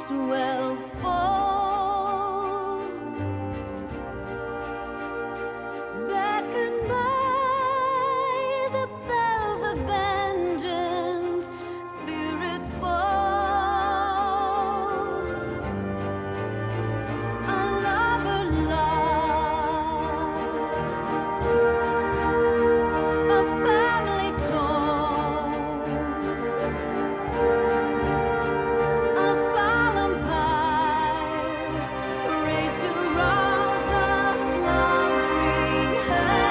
12-fold, beckoned by the bells of vengeance, spirits bold, a lover lost, a family torn, a solemn pyre raised to rouse the slumbering heaven.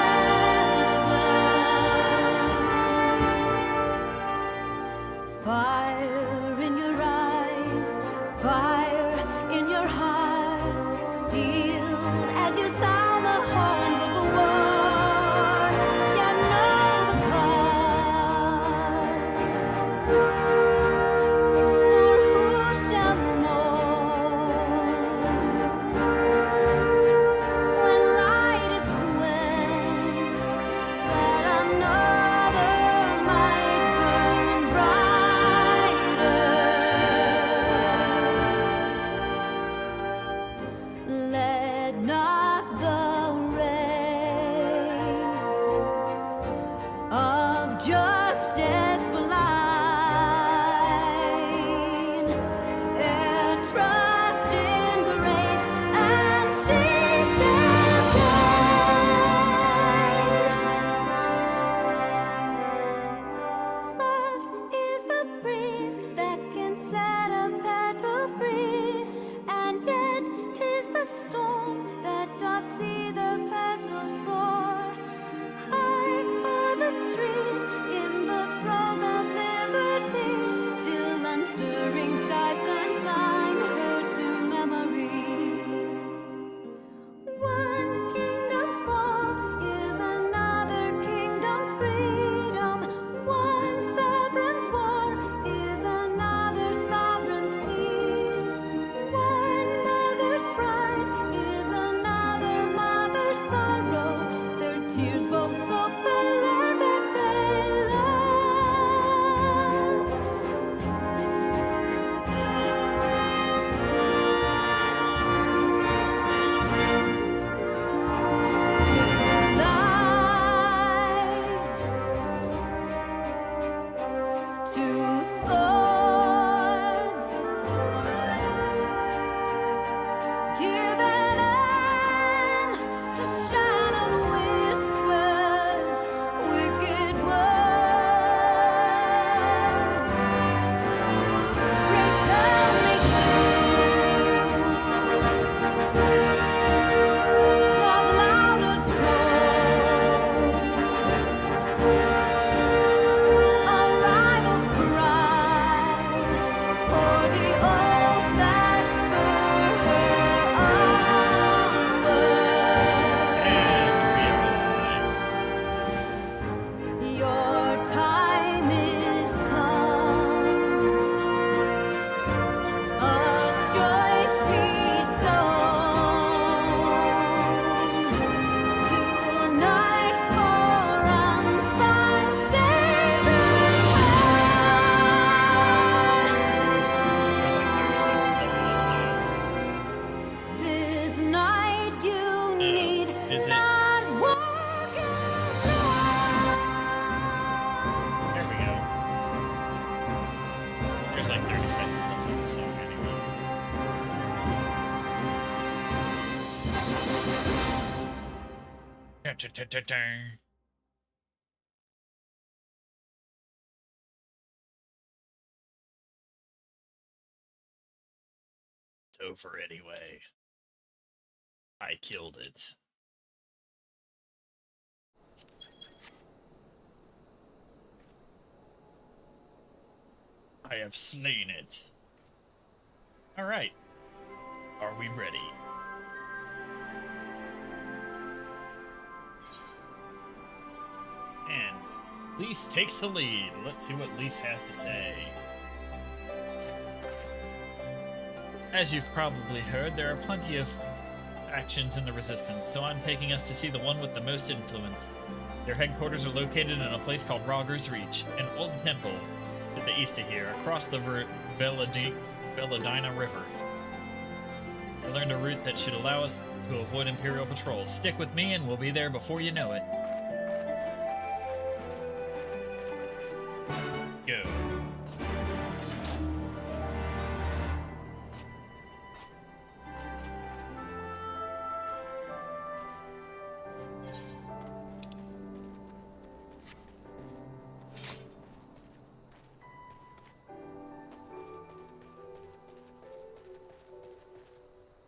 Fire in your eyes, fire in your hearts, steel as you sound the horns of the war. You know the cost. For who shall mourn when light is quenched, that another might burn brighter? Let not the rays of justice blind, ere trust in grace, and she shall guide. Soft is the breeze that can set a petal free, and yet 'tis the storm that doth see the petals soar. High are the trees in the throes of liberty, till unstirring skies consign her to memory. One kingdom's fall is another kingdom's freedom. One sovereign's war is another sovereign's peace. One mother's pride is another mother's sorrow. Their tears both soak the land that they love. Two swords, give an end to shadowed whispers, wicked words. Return me of louder a rival's cry, or the oath that spur her onward. Your time is come, a choice bestowed. Tonight for unsung this night you need Is it? not walk alone. There we go. There's like 30 seconds left of the song anyway. It's over anyway. I killed it. I have slain it. Alright. Are we ready? And Lise takes the lead. Let's see what Lise has to say. As you've probably heard, there are plenty of factions in the Resistance, so I'm taking us to see the one with the most influence. Their headquarters are located in a place called Rogger's Reach, an old temple to the east of here, across the Belladina River. I learned a route that should allow us to avoid Imperial patrols. Stick with me and we'll be there before you know it. Let's go.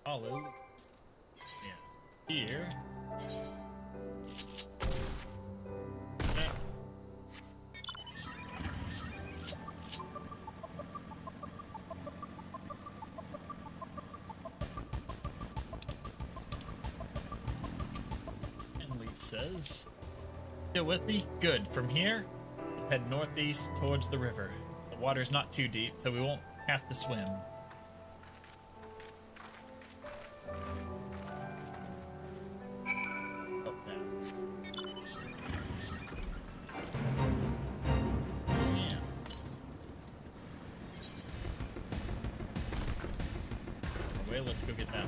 Follow. Yeah. Here. And Lee says, still with me? Good. From here, we'll head northeast towards the river. The water's not too deep, so we won't have to swim. Let's go get that.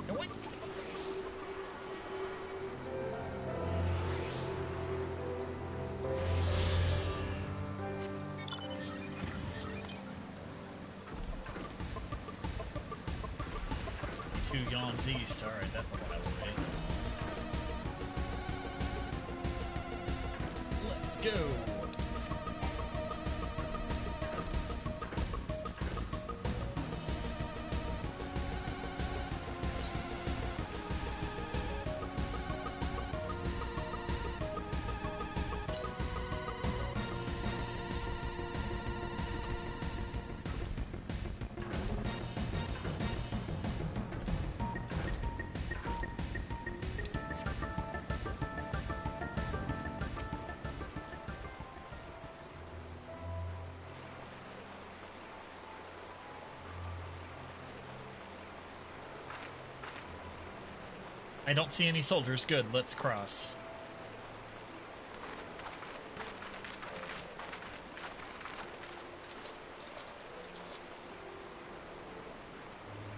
No, wait. Two yawns east. All right, that's a while away. Let's go. I don't see any soldiers. Good, let's cross.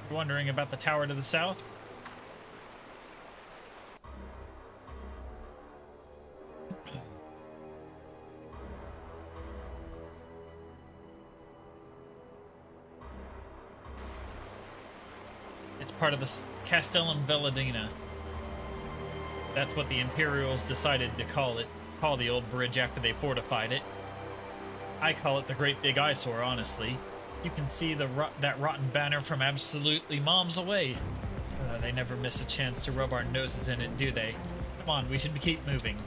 You're wondering about the tower to the south? It's part of the Castellum Velladina. That's what the Imperials decided to call the old bridge after they fortified it. I call it the Great Big Eyesore, honestly. You can see that rotten banner from absolutely moms away. They never miss a chance to rub our noses in it, do they? Come on, we should keep moving.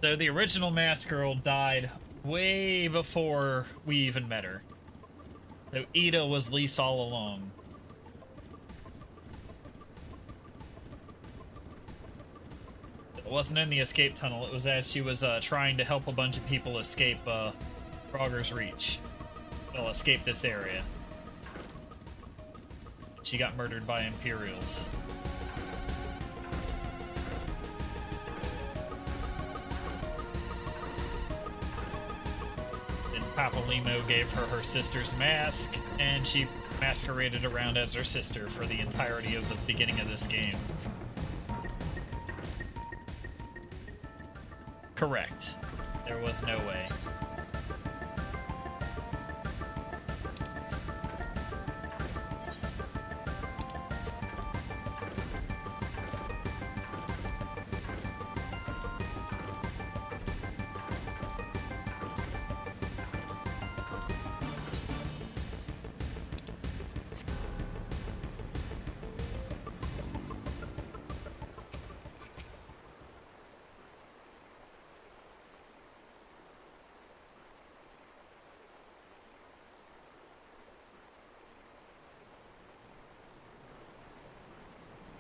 So the original Mask Girl died way before we even met her. So Ida was Lise all along. It wasn't in the escape tunnel, it was as she was trying to help a bunch of people escape Frogger's Reach. Well, escape this area. She got murdered by Imperials. Papa Limo gave her her sister's mask, and she masqueraded around as her sister for the entirety of the beginning of this game. Correct. There was no way.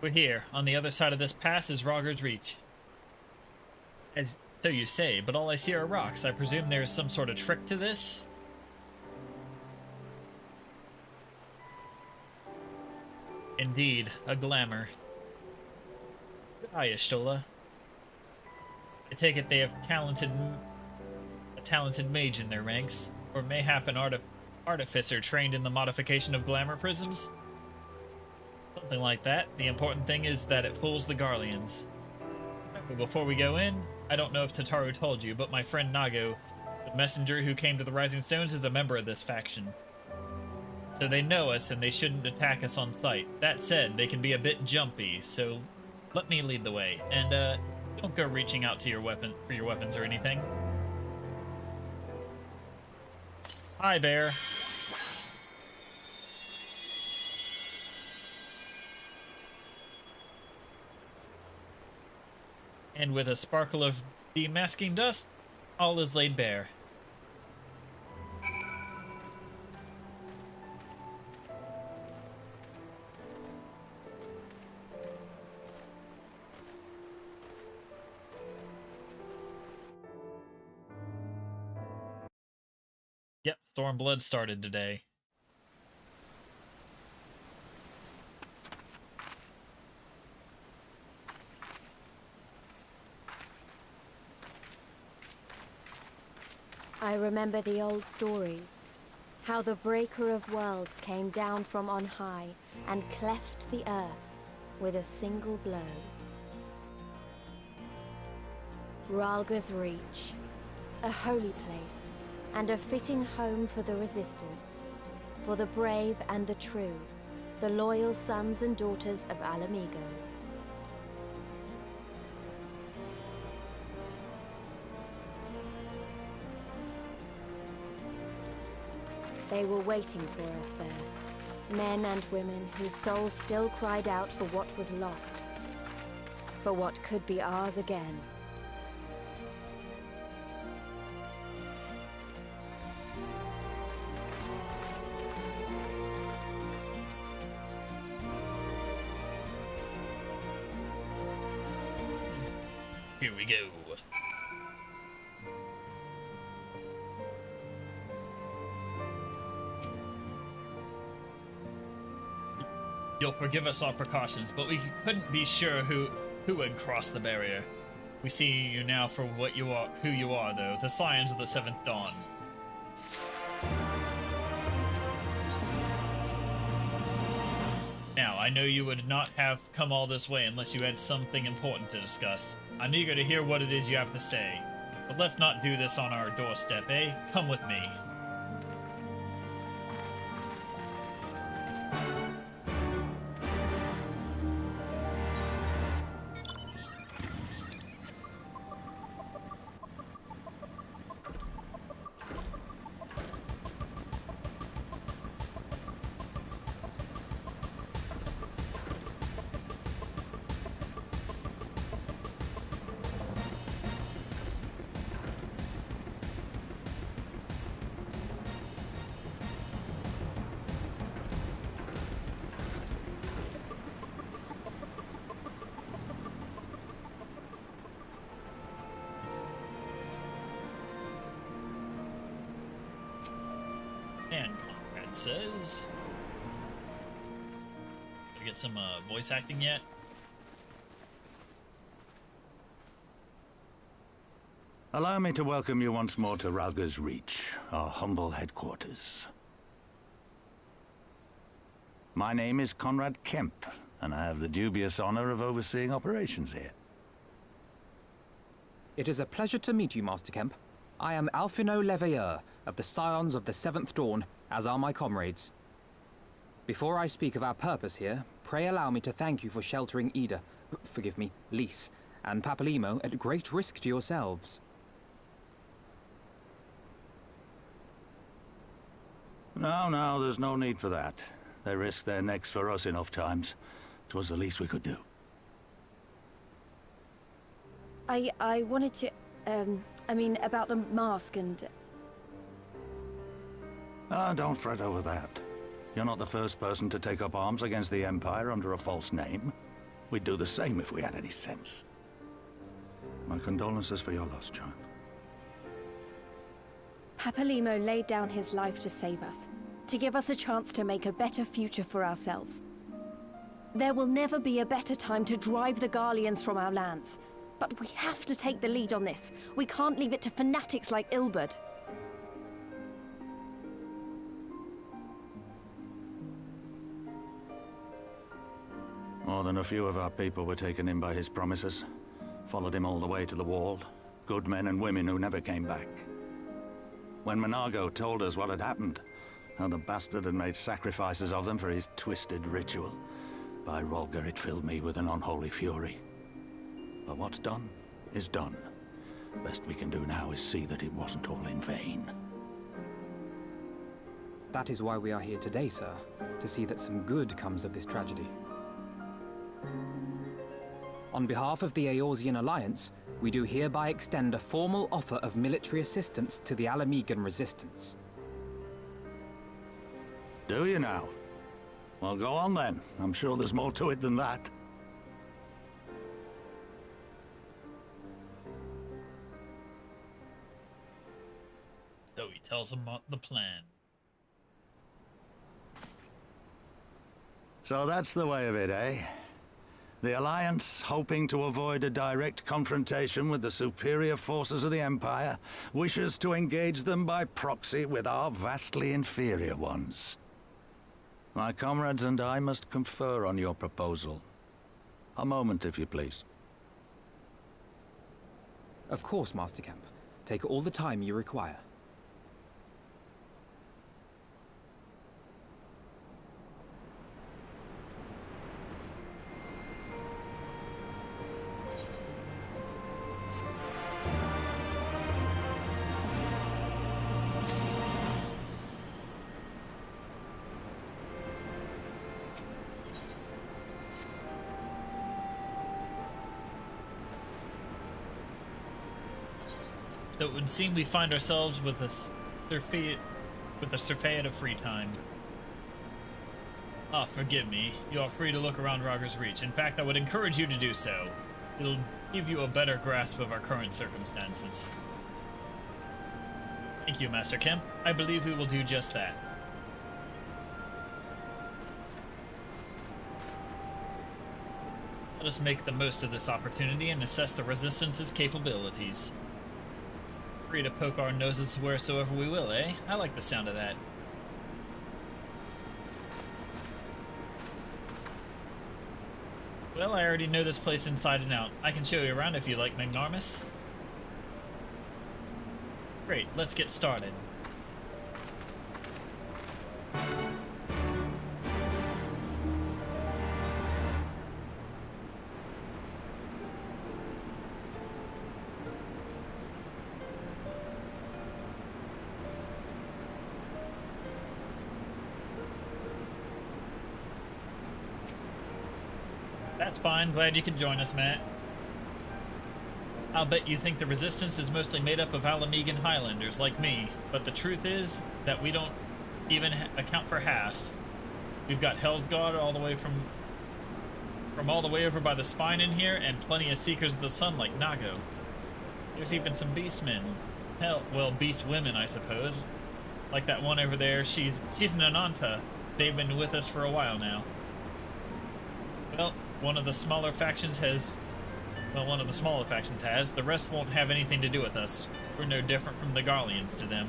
We're here. On the other side of this pass is Rogger's Reach. As so you say, but all I see are rocks. I presume there is some sort of trick to this? Indeed, a glamour. Goodbye, Ishtola. I take it they have a talented mage in their ranks, or mayhap an artificer trained in the modification of glamour prisms? Something like that. The important thing is that it fools the Garleans. Before we go in, I don't know if Tataru told you, but my friend Nago, the messenger who came to the Rising Stones, is a member of this faction. So they know us and they shouldn't attack us on sight. That said, they can be a bit jumpy, so let me lead the way. And don't go reaching out to your weapons or anything. Hi, Bear. And with a sparkle of demasking dust, all is laid bare. Yep, Stormblood started today. I remember the old stories, how the Breaker of Worlds came down from on high and cleft the earth with a single blow. Ralga's Reach, a holy place, and a fitting home for the resistance, for the brave and the true, the loyal sons and daughters of Alamigo. They were waiting for us there, men and women whose souls still cried out for what was lost, for what could be ours again. Here we go. You'll forgive us our precautions, but we couldn't be sure who had crossed the barrier. We see you now for what you are, who you are, though, the Scions of the Seventh Dawn. Now, I know you would not have come all this way unless you had something important to discuss. I'm eager to hear what it is you have to say. But let's not do this on our doorstep, eh? Come with me. And Conrad says... Did we get some voice acting yet? Allow me to welcome you once more to Ralga's Reach, our humble headquarters. My name is Conrad Kemp, and I have the dubious honor of overseeing operations here. It is a pleasure to meet you, Master Kemp. I am Alphino Leveilleur, of the Scions of the Seventh Dawn, as are my comrades. Before I speak of our purpose here, pray allow me to thank you for sheltering Ida, forgive me, Lys, and Papalymo at great risk to yourselves. No, there's no need for that. They risked their necks for us enough times. 'Twas the least we could do. I wanted to, I mean, about the mask and... Ah, don't fret over that. You're not the first person to take up arms against the Empire under a false name. We'd do the same if we had any sense. My condolences for your loss, child. Papalimo laid down his life to save us, to give us a chance to make a better future for ourselves. There will never be a better time to drive the Garleans from our lands. But we have to take the lead on this. We can't leave it to fanatics like Ilberd. More than a few of our people were taken in by his promises. Followed him all the way to the wall. Good men and women who never came back. When Monago told us what had happened, how the bastard had made sacrifices of them for his twisted ritual, by Rolger it filled me with an unholy fury. But what's done is done. Best we can do now is see that it wasn't all in vain. That is why we are here today, sir. To see that some good comes of this tragedy. On behalf of the Eorzean Alliance, we do hereby extend a formal offer of military assistance to the Alamegan resistance. Do you now? Well, go on then. I'm sure there's more to it than that. So he tells them the plan. So that's the way of it, eh? The Alliance, hoping to avoid a direct confrontation with the superior forces of the Empire, wishes to engage them by proxy with our vastly inferior ones. My comrades and I must confer on your proposal. A moment, if you please. Of course, Master Kemp. Take all the time you require. So it would seem we find ourselves with a surfeit of free time. Ah, forgive me. You are free to look around Rogger's Reach. In fact, I would encourage you to do so. It'll give you a better grasp of our current circumstances. Thank you, Master Kemp. I believe we will do just that. Let us make the most of this opportunity and assess the Resistance's capabilities. Free to poke our noses wheresoever we will, eh? I like the sound of that. Well, I already know this place inside and out. I can show you around if you like, Magnarmus. Great, let's get started. That's fine. Glad you could join us, Matt. I'll bet you think the Resistance is mostly made up of Alamegan Highlanders like me, but the truth is that we don't even account for half. We've got Hellsguard all the way from all the way over by the spine in here, and plenty of Seekers of the Sun like Nago. There's even some Beastmen. Hell, well, Beast women, I suppose. Like that one over there. She's an Ananta. They've been with us for a while now. Well, one of the smaller factions has. The rest won't have anything to do with us. We're no different from the Garleans to them.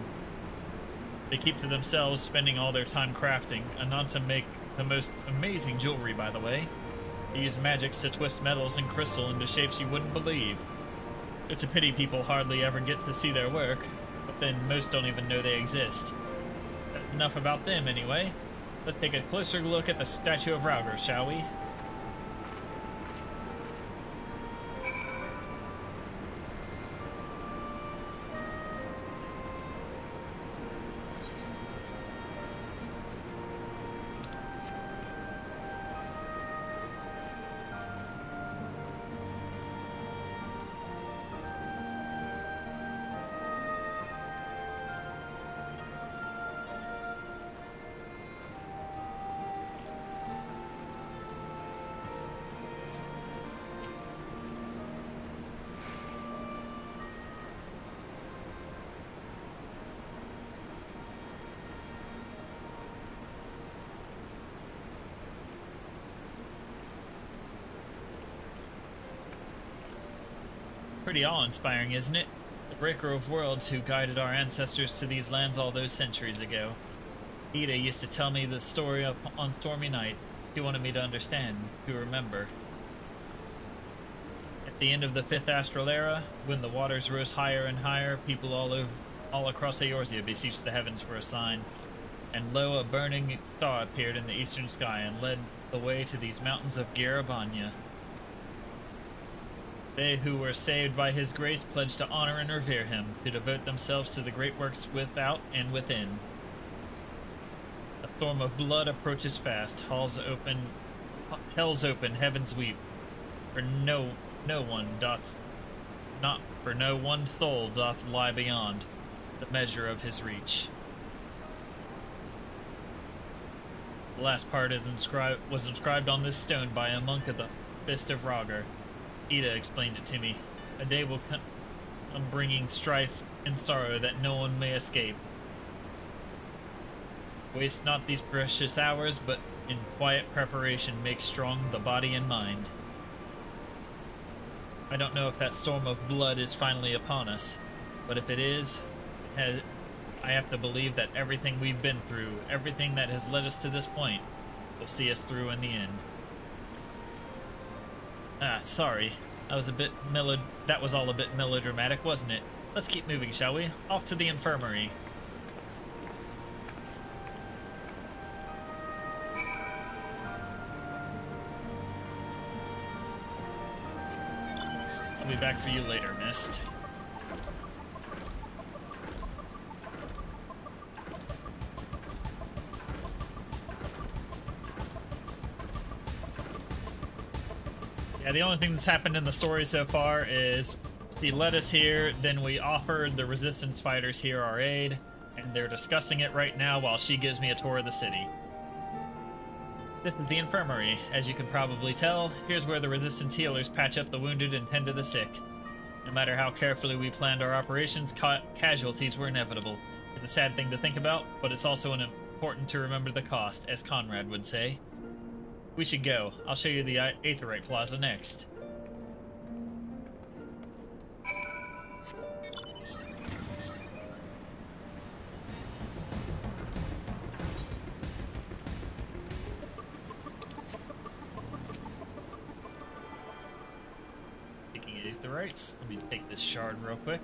They keep to themselves, spending all their time crafting. Ananta make the most amazing jewelry, by the way. They use magics to twist metals and crystal into shapes you wouldn't believe. It's a pity people hardly ever get to see their work, but then most don't even know they exist. That's enough about them, anyway. Let's take a closer look at the statue of Rauger, shall we? Pretty awe-inspiring, isn't it? The breaker of worlds who guided our ancestors to these lands all those centuries ago. Ida used to tell me the story up on stormy nights. She wanted me to understand, to remember. At the end of the 5th Astral Era, when the waters rose higher and higher, people all across Eorzea beseeched the heavens for a sign. And lo, a burning star appeared in the eastern sky and led the way to these mountains of Garabanya. They who were saved by his grace pledged to honor and revere him, to devote themselves to the great works without and within. A storm of blood approaches fast, hell's open, heavens weep. For no one soul doth lie beyond the measure of his reach. The last part was inscribed on this stone by a monk of the Fist of Ragar. Ida explained it to me. A day will come bringing strife and sorrow that no one may escape. Waste not these precious hours, but in quiet preparation make strong the body and mind. I don't know if that storm of blood is finally upon us, but if it is, I have to believe that everything we've been through, everything that has led us to this point, will see us through in the end. Sorry. That was all a bit melodramatic, wasn't it? Let's keep moving, shall we? Off to the infirmary. I'll be back for you later, Mist. Yeah, the only thing that's happened in the story so far is he led us here, then we offered the resistance fighters here our aid, and they're discussing it right now while she gives me a tour of the city. This is the infirmary. As you can probably tell, here's where the resistance healers patch up the wounded and tend to the sick. No matter how carefully we planned our operations, casualties were inevitable. It's a sad thing to think about, but it's also important to remember the cost, as Conrad would say. We should go. I'll show you the Aetheryte Plaza next. Taking Aetherytes. Let me take this shard real quick.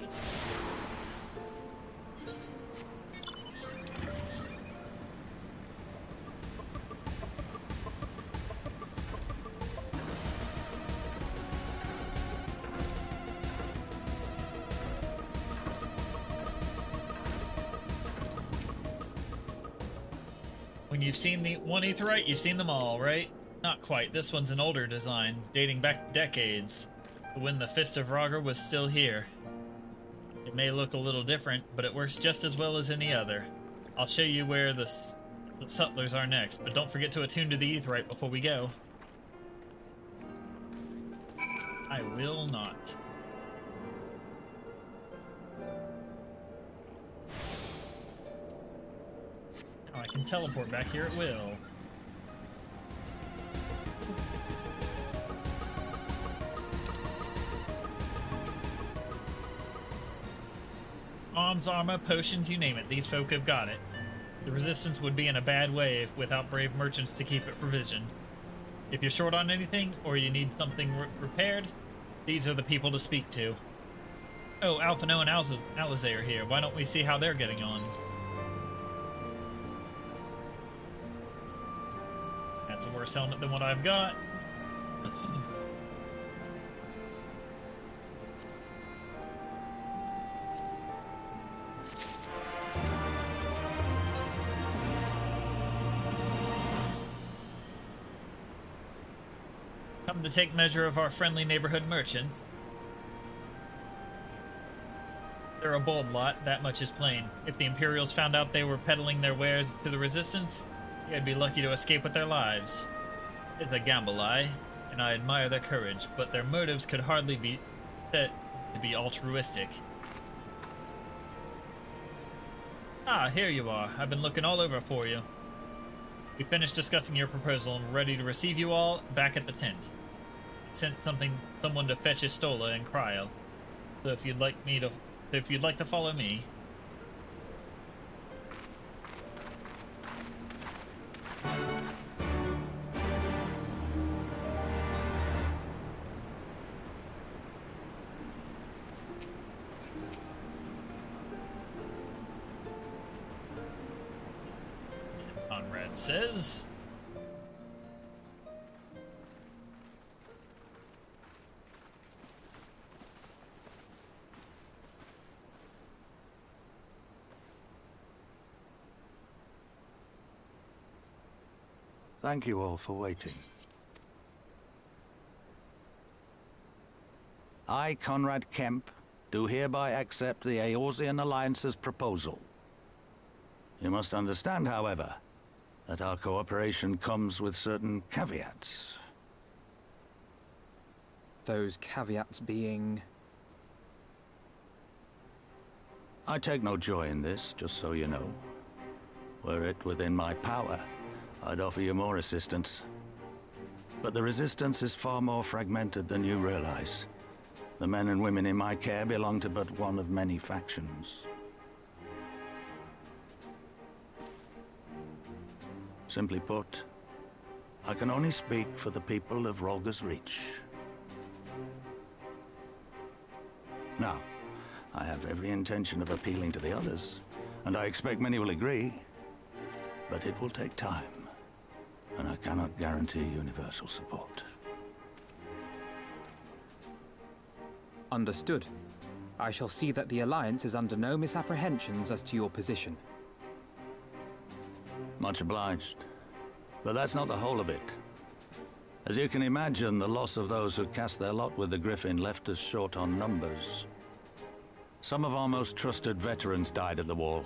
When you've seen the one Aetheryte, you've seen them all, right? Not quite. This one's an older design, dating back decades, when the Fist of Ragar was still here. It may look a little different, but it works just as well as any other. I'll show you where the sutlers are next, but don't forget to attune to the Aetheryte before we go. I will not. Oh, I can teleport back here at will. Arms, armor, potions, you name it. These folk have got it. The Resistance would be in a bad way without brave merchants to keep it provisioned. If you're short on anything, or you need something repaired, these are the people to speak to. Oh, Alphino and Alizé are here. Why don't we see how they're getting on? That's a worse helmet than what I've got. Come to take measure of our friendly neighborhood merchants. They're a bold lot, that much is plain. If the Imperials found out they were peddling their wares to the Resistance, they'd be lucky to escape with their lives. It's a gamble, and I admire their courage, but their motives could hardly be said to be altruistic. Ah, here you are. I've been looking all over for you. We finished discussing your proposal and we're ready to receive you all back at the tent. Sent someone to fetch Istola and Cryo. So if you'd like to follow me. Conrad says. Thank you all for waiting. I, Conrad Kemp, do hereby accept the Eorzean Alliance's proposal. You must understand, however, that our cooperation comes with certain caveats. Those caveats being... I take no joy in this, just so you know. Were it within my power, I'd offer you more assistance. But the Resistance is far more fragmented than you realize. The men and women in my care belong to but one of many factions. Simply put, I can only speak for the people of Rolga's Reach. Now, I have every intention of appealing to the others, and I expect many will agree, but it will take time. And I cannot guarantee universal support. Understood. I shall see that the Alliance is under no misapprehensions as to your position. Much obliged. But that's not the whole of it. As you can imagine, the loss of those who cast their lot with the Griffin left us short on numbers. Some of our most trusted veterans died at the Wall,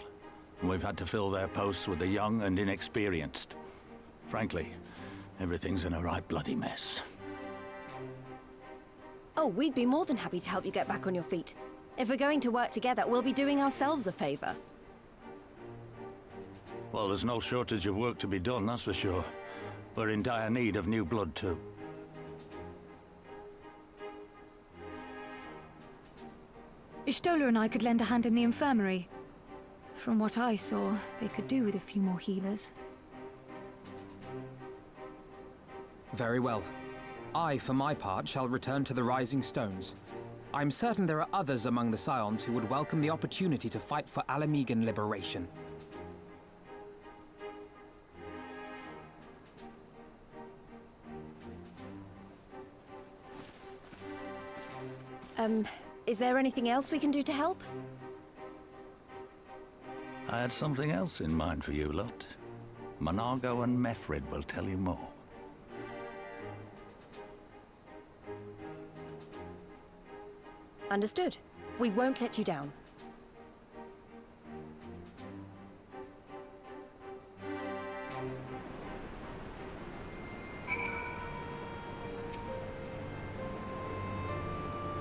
and we've had to fill their posts with the young and inexperienced. Frankly, everything's in a right bloody mess. Oh, we'd be more than happy to help you get back on your feet. If we're going to work together, we'll be doing ourselves a favor. Well, there's no shortage of work to be done, that's for sure. We're in dire need of new blood, too. Ishtola and I could lend a hand in the infirmary. From what I saw, they could do with a few more healers. Very well. I, for my part, shall return to the Rising Stones. I'm certain there are others among the Scions who would welcome the opportunity to fight for Alamegan liberation. Is there anything else we can do to help? I had something else in mind for you lot. Monago and Mefrid will tell you more. Understood. We won't let you down.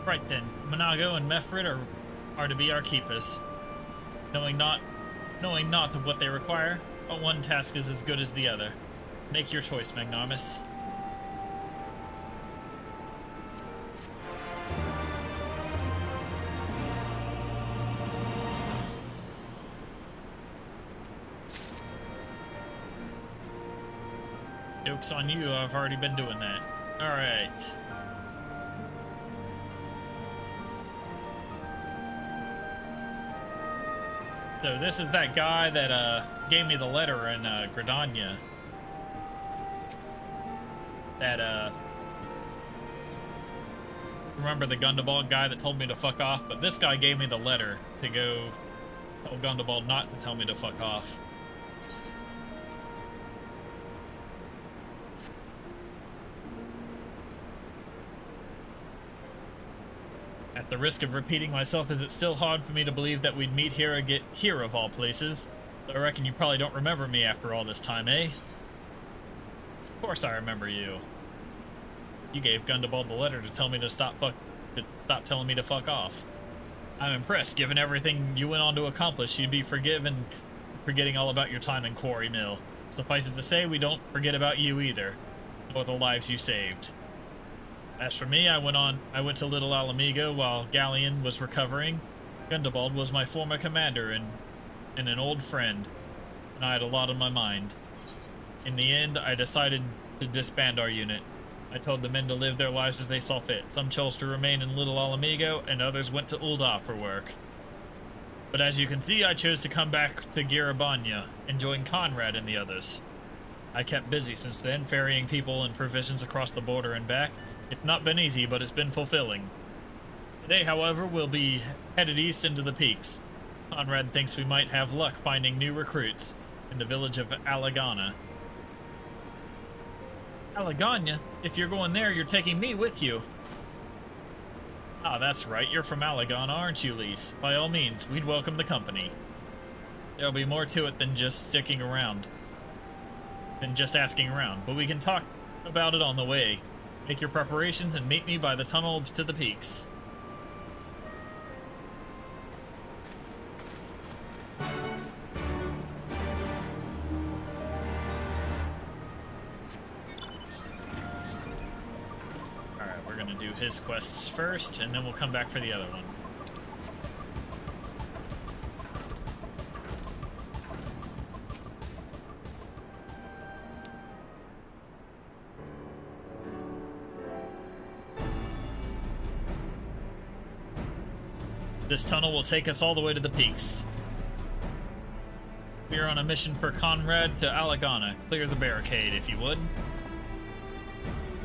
Right then, Monago and Mefrid are to be our keepers. Knowing not of what they require, but one task is as good as the other. Make your choice, Magnarmus. Joke's on you, I've already been doing that. Alright. So this is that guy that gave me the letter in Gridania. That remember the Gundabald guy that told me to fuck off? But this guy gave me the letter to go tell Gundabald not to tell me to fuck off. At the risk of repeating myself, is it still hard for me to believe that we'd meet here of all places? I reckon you probably don't remember me after all this time, eh? Of course I remember you. You gave Gundabald the letter to tell me to stop telling me to fuck off. I'm impressed, given everything you went on to accomplish. You'd be forgiven forgetting all about your time in Quarry Mill. Suffice it to say, we don't forget about you either, nor the lives you saved. As for me, I went to Little Alamigo while Galleon was recovering. Gundobald was my former commander and an old friend, and I had a lot on my mind. In the end, I decided to disband our unit. I told the men to live their lives as they saw fit. Some chose to remain in Little Alamigo, and others went to Ul'dah for work. But as you can see, I chose to come back to Girabanya and join Conrad and the others. I kept busy since then, ferrying people and provisions across the border and back. It's not been easy, but it's been fulfilling. Today, however, we'll be headed east into the peaks. Conrad thinks we might have luck finding new recruits in the village of Alagana. Alagana? If you're going there, you're taking me with you. Ah, that's right. You're from Alagana, aren't you, Lise? By all means, we'd welcome the company. There'll be more to it than just sticking around. Than just asking around, but we can talk about it on the way. Make your preparations and meet me by the tunnel to the peaks. Alright, we're gonna do his quests first, and then we'll come back for the other one. This tunnel will take us all the way to the peaks. We are on a mission for Conrad to Alagana. Clear the barricade, if you would.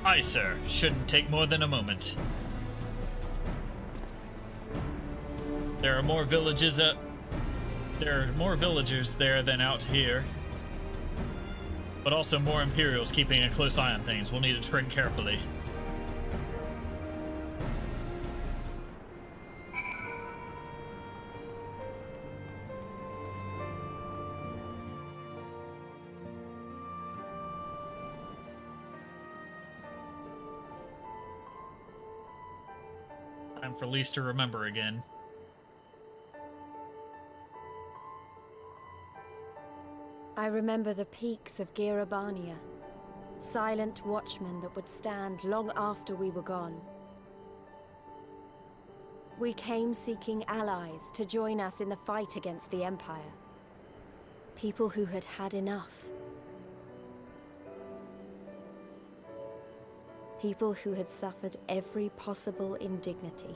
Aye, sir. Shouldn't take more than a moment. There are more villagers there than out here. But also more Imperials keeping a close eye on things. We'll need to tread carefully. Time for Lise to remember again. I remember the peaks of Girabania, silent watchmen that would stand long after we were gone. We came seeking allies to join us in the fight against the Empire. People who had had enough. People who had suffered every possible indignity,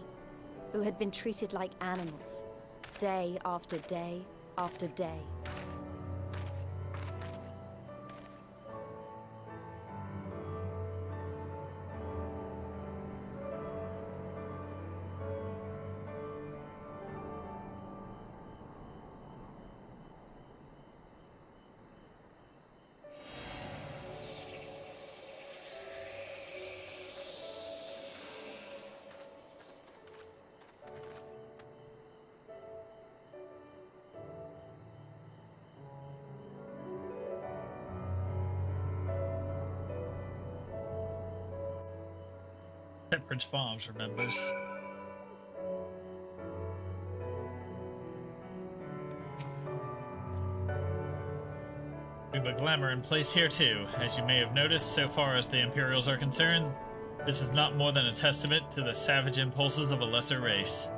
who had been treated like animals, day after day after day. Pepperidge Farms remembers. We have a glamour in place here too. As you may have noticed, so far as the Imperials are concerned, this is not more than a testament to the savage impulses of a lesser race.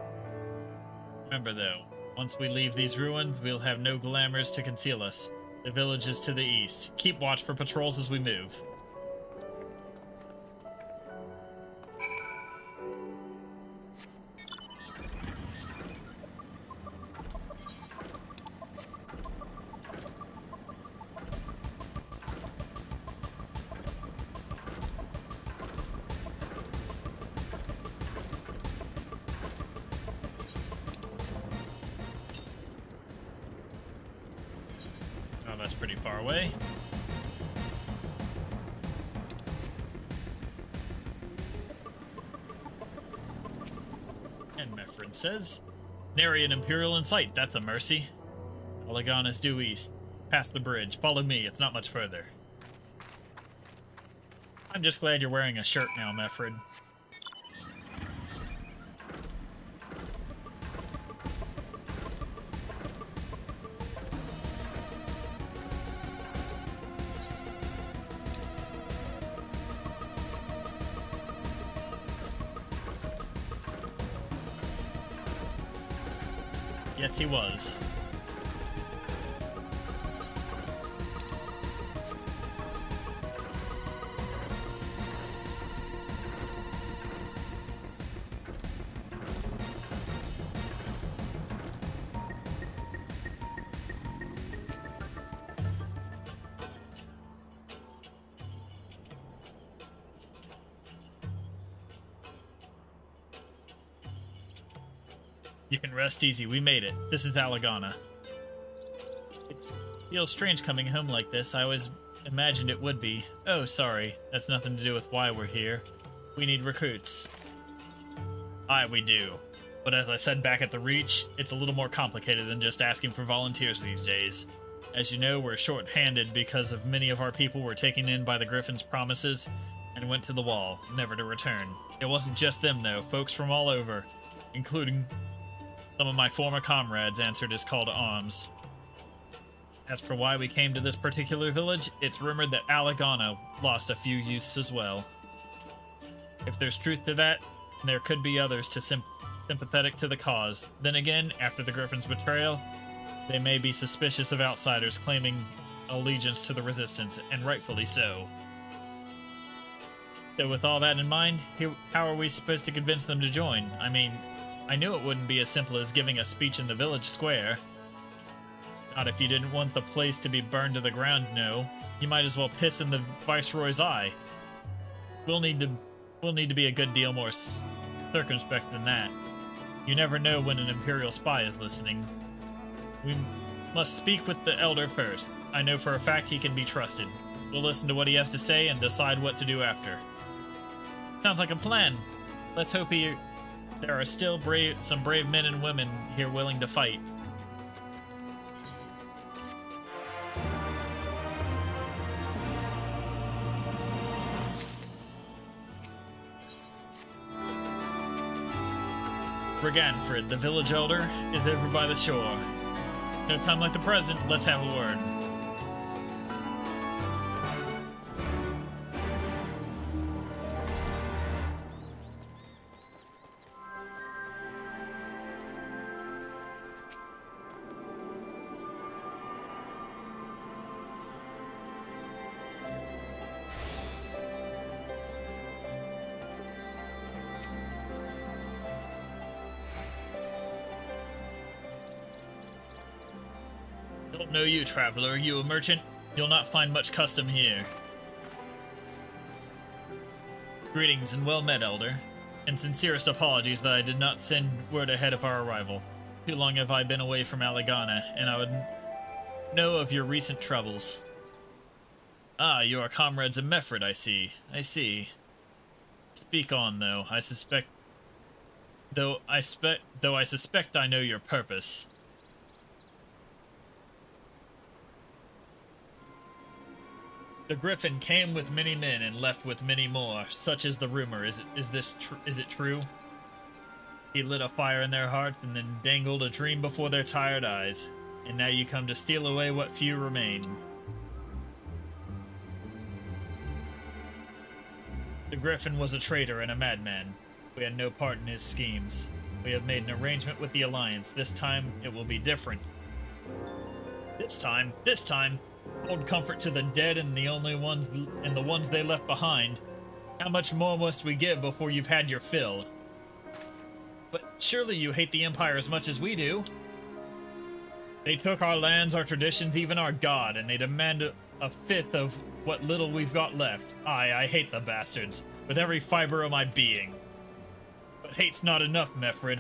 Remember though, once we leave these ruins, we'll have no glamours to conceal us. The village is to the east. Keep watch for patrols as we move. That's pretty far away. And Mefrid says, nary an Imperial in sight, that's a mercy. Alagana is due east. Past the bridge. Follow me, it's not much further. I'm just glad you're wearing a shirt now, Mefrid. Yes, he was. You can rest easy. We made it. This is Alagana. It feels strange coming home like this. I always imagined it would be. Oh, sorry. That's nothing to do with why we're here. We need recruits. Aye, we do. But as I said back at the Reach, it's a little more complicated than just asking for volunteers these days. As you know, we're short-handed because of many of our people were taken in by the Griffin's promises and went to the wall, never to return. It wasn't just them, though. Folks from all over, including some of my former comrades, answered his call to arms. As for why we came to this particular village, it's rumored that Alagana lost a few youths as well. If there's truth to that, there could be others sympathetic to the cause. Then again, after the Griffin's betrayal, they may be suspicious of outsiders claiming allegiance to the Resistance, and rightfully so. So with all that in mind, how are we supposed to convince them to join? I mean, I knew it wouldn't be as simple as giving a speech in the village square. Not if you didn't want the place to be burned to the ground, no. You might as well piss in the Viceroy's eye. We'll need to be a good deal more circumspect than that. You never know when an Imperial spy is listening. We must speak with the Elder first. I know for a fact he can be trusted. We'll listen to what he has to say and decide what to do after. Sounds like a plan. Let's hope there are still some brave men and women here willing to fight. Briganfrid, the village elder, is over by the shore. No time like the present, let's have a word. Don't know you, traveler. You a merchant? You'll not find much custom here. Greetings and well met, Elder. And sincerest apologies that I did not send word ahead of our arrival. Too long have I been away from Alagana, and I would know of your recent troubles. Ah, you are comrades of Mefrid, I see. I see. Speak on, though. I suspect I know your purpose. The Griffin came with many men and left with many more. Such is the rumor. Is it true? He lit a fire in their hearts and then dangled a dream before their tired eyes. And now you come to steal away what few remain. The Griffin was a traitor and a madman. We had no part in his schemes. We have made an arrangement with the Alliance. This time, it will be different. This time? Hold comfort to the dead and the ones they left behind. How much more must we give before you've had your fill? But surely you hate the Empire as much as we do. They took our lands, our traditions, even our god, and they demand a fifth of what little we've got left. Aye, I hate the bastards, with every fiber of my being. But hate's not enough, Mefrid.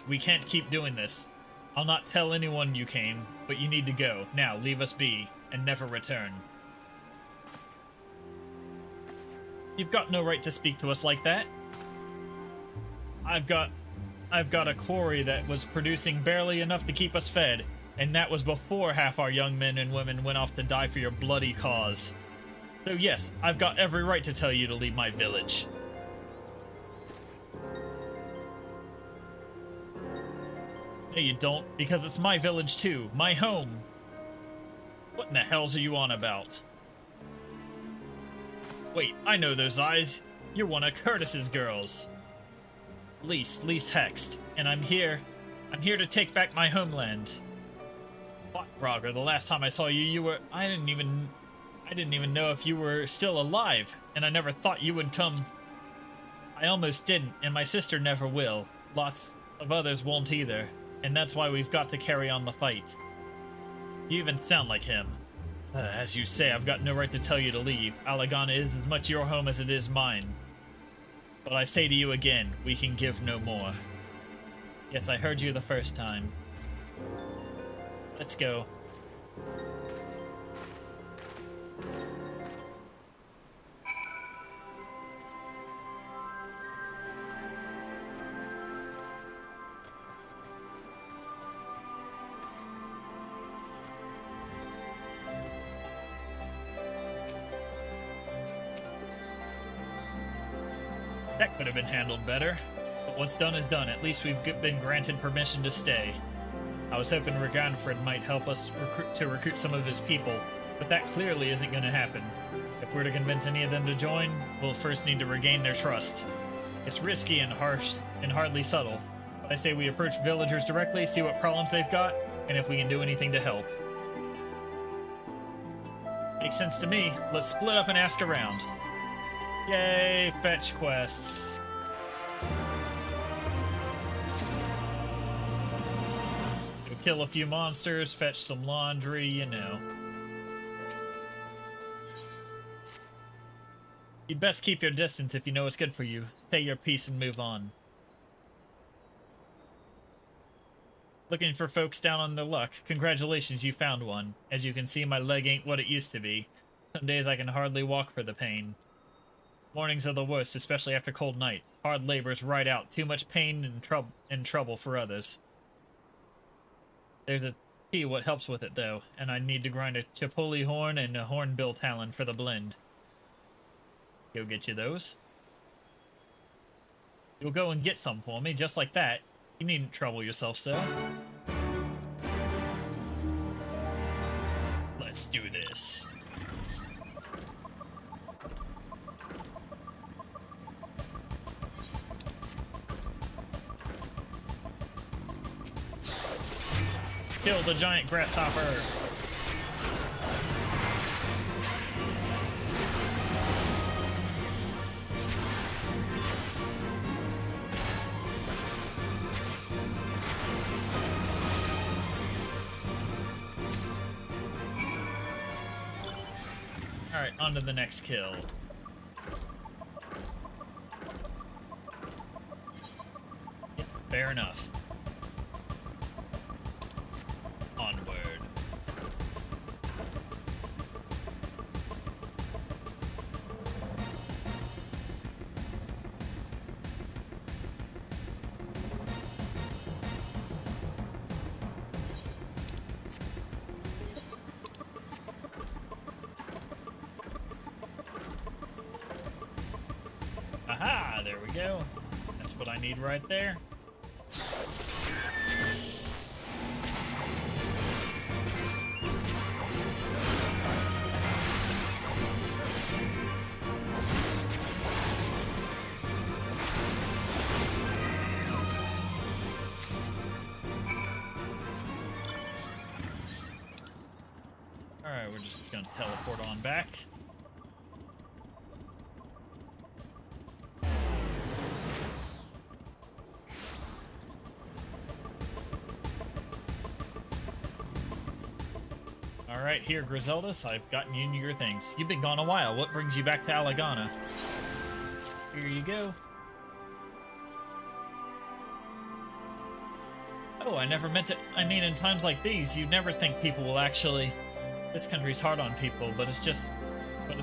We can't keep doing this. I'll not tell anyone you came, but you need to go. Now, leave us be, and never return. You've got no right to speak to us like that. I've got a quarry that was producing barely enough to keep us fed, and that was before half our young men and women went off to die for your bloody cause. So yes, I've got every right to tell you to leave my village. No, you don't, because it's my village too, my home. What in the hells are you on about? Wait, I know those eyes. You're one of Curtis's girls. Lise Hext, and I'm here I'm here to take back my homeland. What, Grogger? The last time I saw you, I didn't even know if you were still alive, and I never thought you would come. I almost didn't, and my sister never will. Lots of others won't either, and that's why we've got to carry on the fight. You even sound like him. As you say, I've got no right to tell you to leave. Alagana is as much your home as it is mine. But I say to you again, we can give no more. Yes, I heard you the first time. Let's go. That could have been handled better. But what's done is done. At least we've been granted permission to stay. I was hoping Raganfred might help us recruit some of his people, but that clearly isn't going to happen. If we're to convince any of them to join, we'll first need to regain their trust. It's risky and harsh and hardly subtle, but I say we approach villagers directly, see what problems they've got, and if we can do anything to help. Makes sense to me. Let's split up and ask around. Yay, fetch quests. Go kill a few monsters, fetch some laundry, you know. You'd best keep your distance if you know what's good for you. Say your piece and move on. Looking for folks down on their luck. Congratulations, you found one. As you can see, my leg ain't what it used to be. Some days I can hardly walk for the pain. Mornings are the worst, especially after cold nights. Hard labor's right out. Too much pain and trouble for others. There's a tea what helps with it, though, and I need to grind a chipotle horn and a hornbill talon for the blend. Go get you those. You'll go and get some for me, just like that. You needn't trouble yourself so. Let's do this. Kill the giant grasshopper. Alright, on to the next kill. Yeah, fair enough. Onward. Aha, there we go. That's what I need right there. Alright, we're just gonna teleport on back. Alright, here, Griseldus, I've gotten you your things. You've been gone a while. What brings you back to Alagana? Here you go. Oh, I never meant to. I mean, in times like these, you'd never think people will actually. This country's hard on people, but it's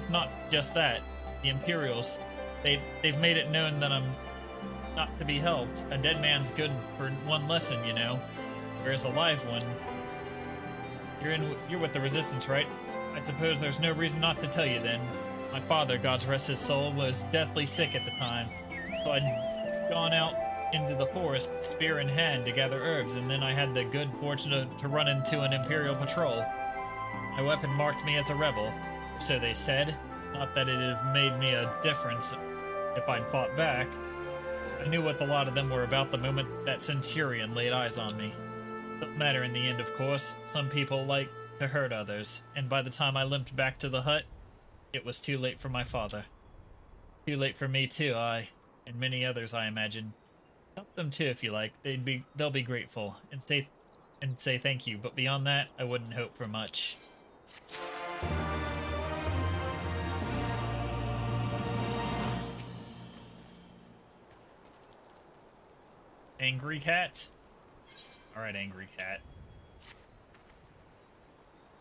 not just that. The Imperials, they've made it known that I'm not to be helped. A dead man's good for one lesson, you know, whereas a live one. You're with the Resistance, right? I suppose there's no reason not to tell you then. My father, God's rest his soul, was deathly sick at the time, so I'd gone out into the forest, spear in hand, to gather herbs, and then I had the good fortune to run into an Imperial patrol. My weapon marked me as a rebel, so they said. Not that it'd have made me a difference if I'd fought back. I knew what a lot of them were about the moment that Centurion laid eyes on me. Doesn't matter in the end, of course. Some people like to hurt others, and by the time I limped back to the hut, it was too late for my father. Too late for me too, and many others, I imagine. Help them too if you like. They'll be grateful and say thank you, but beyond that, I wouldn't hope for much. Angry cat? Alright, angry cat.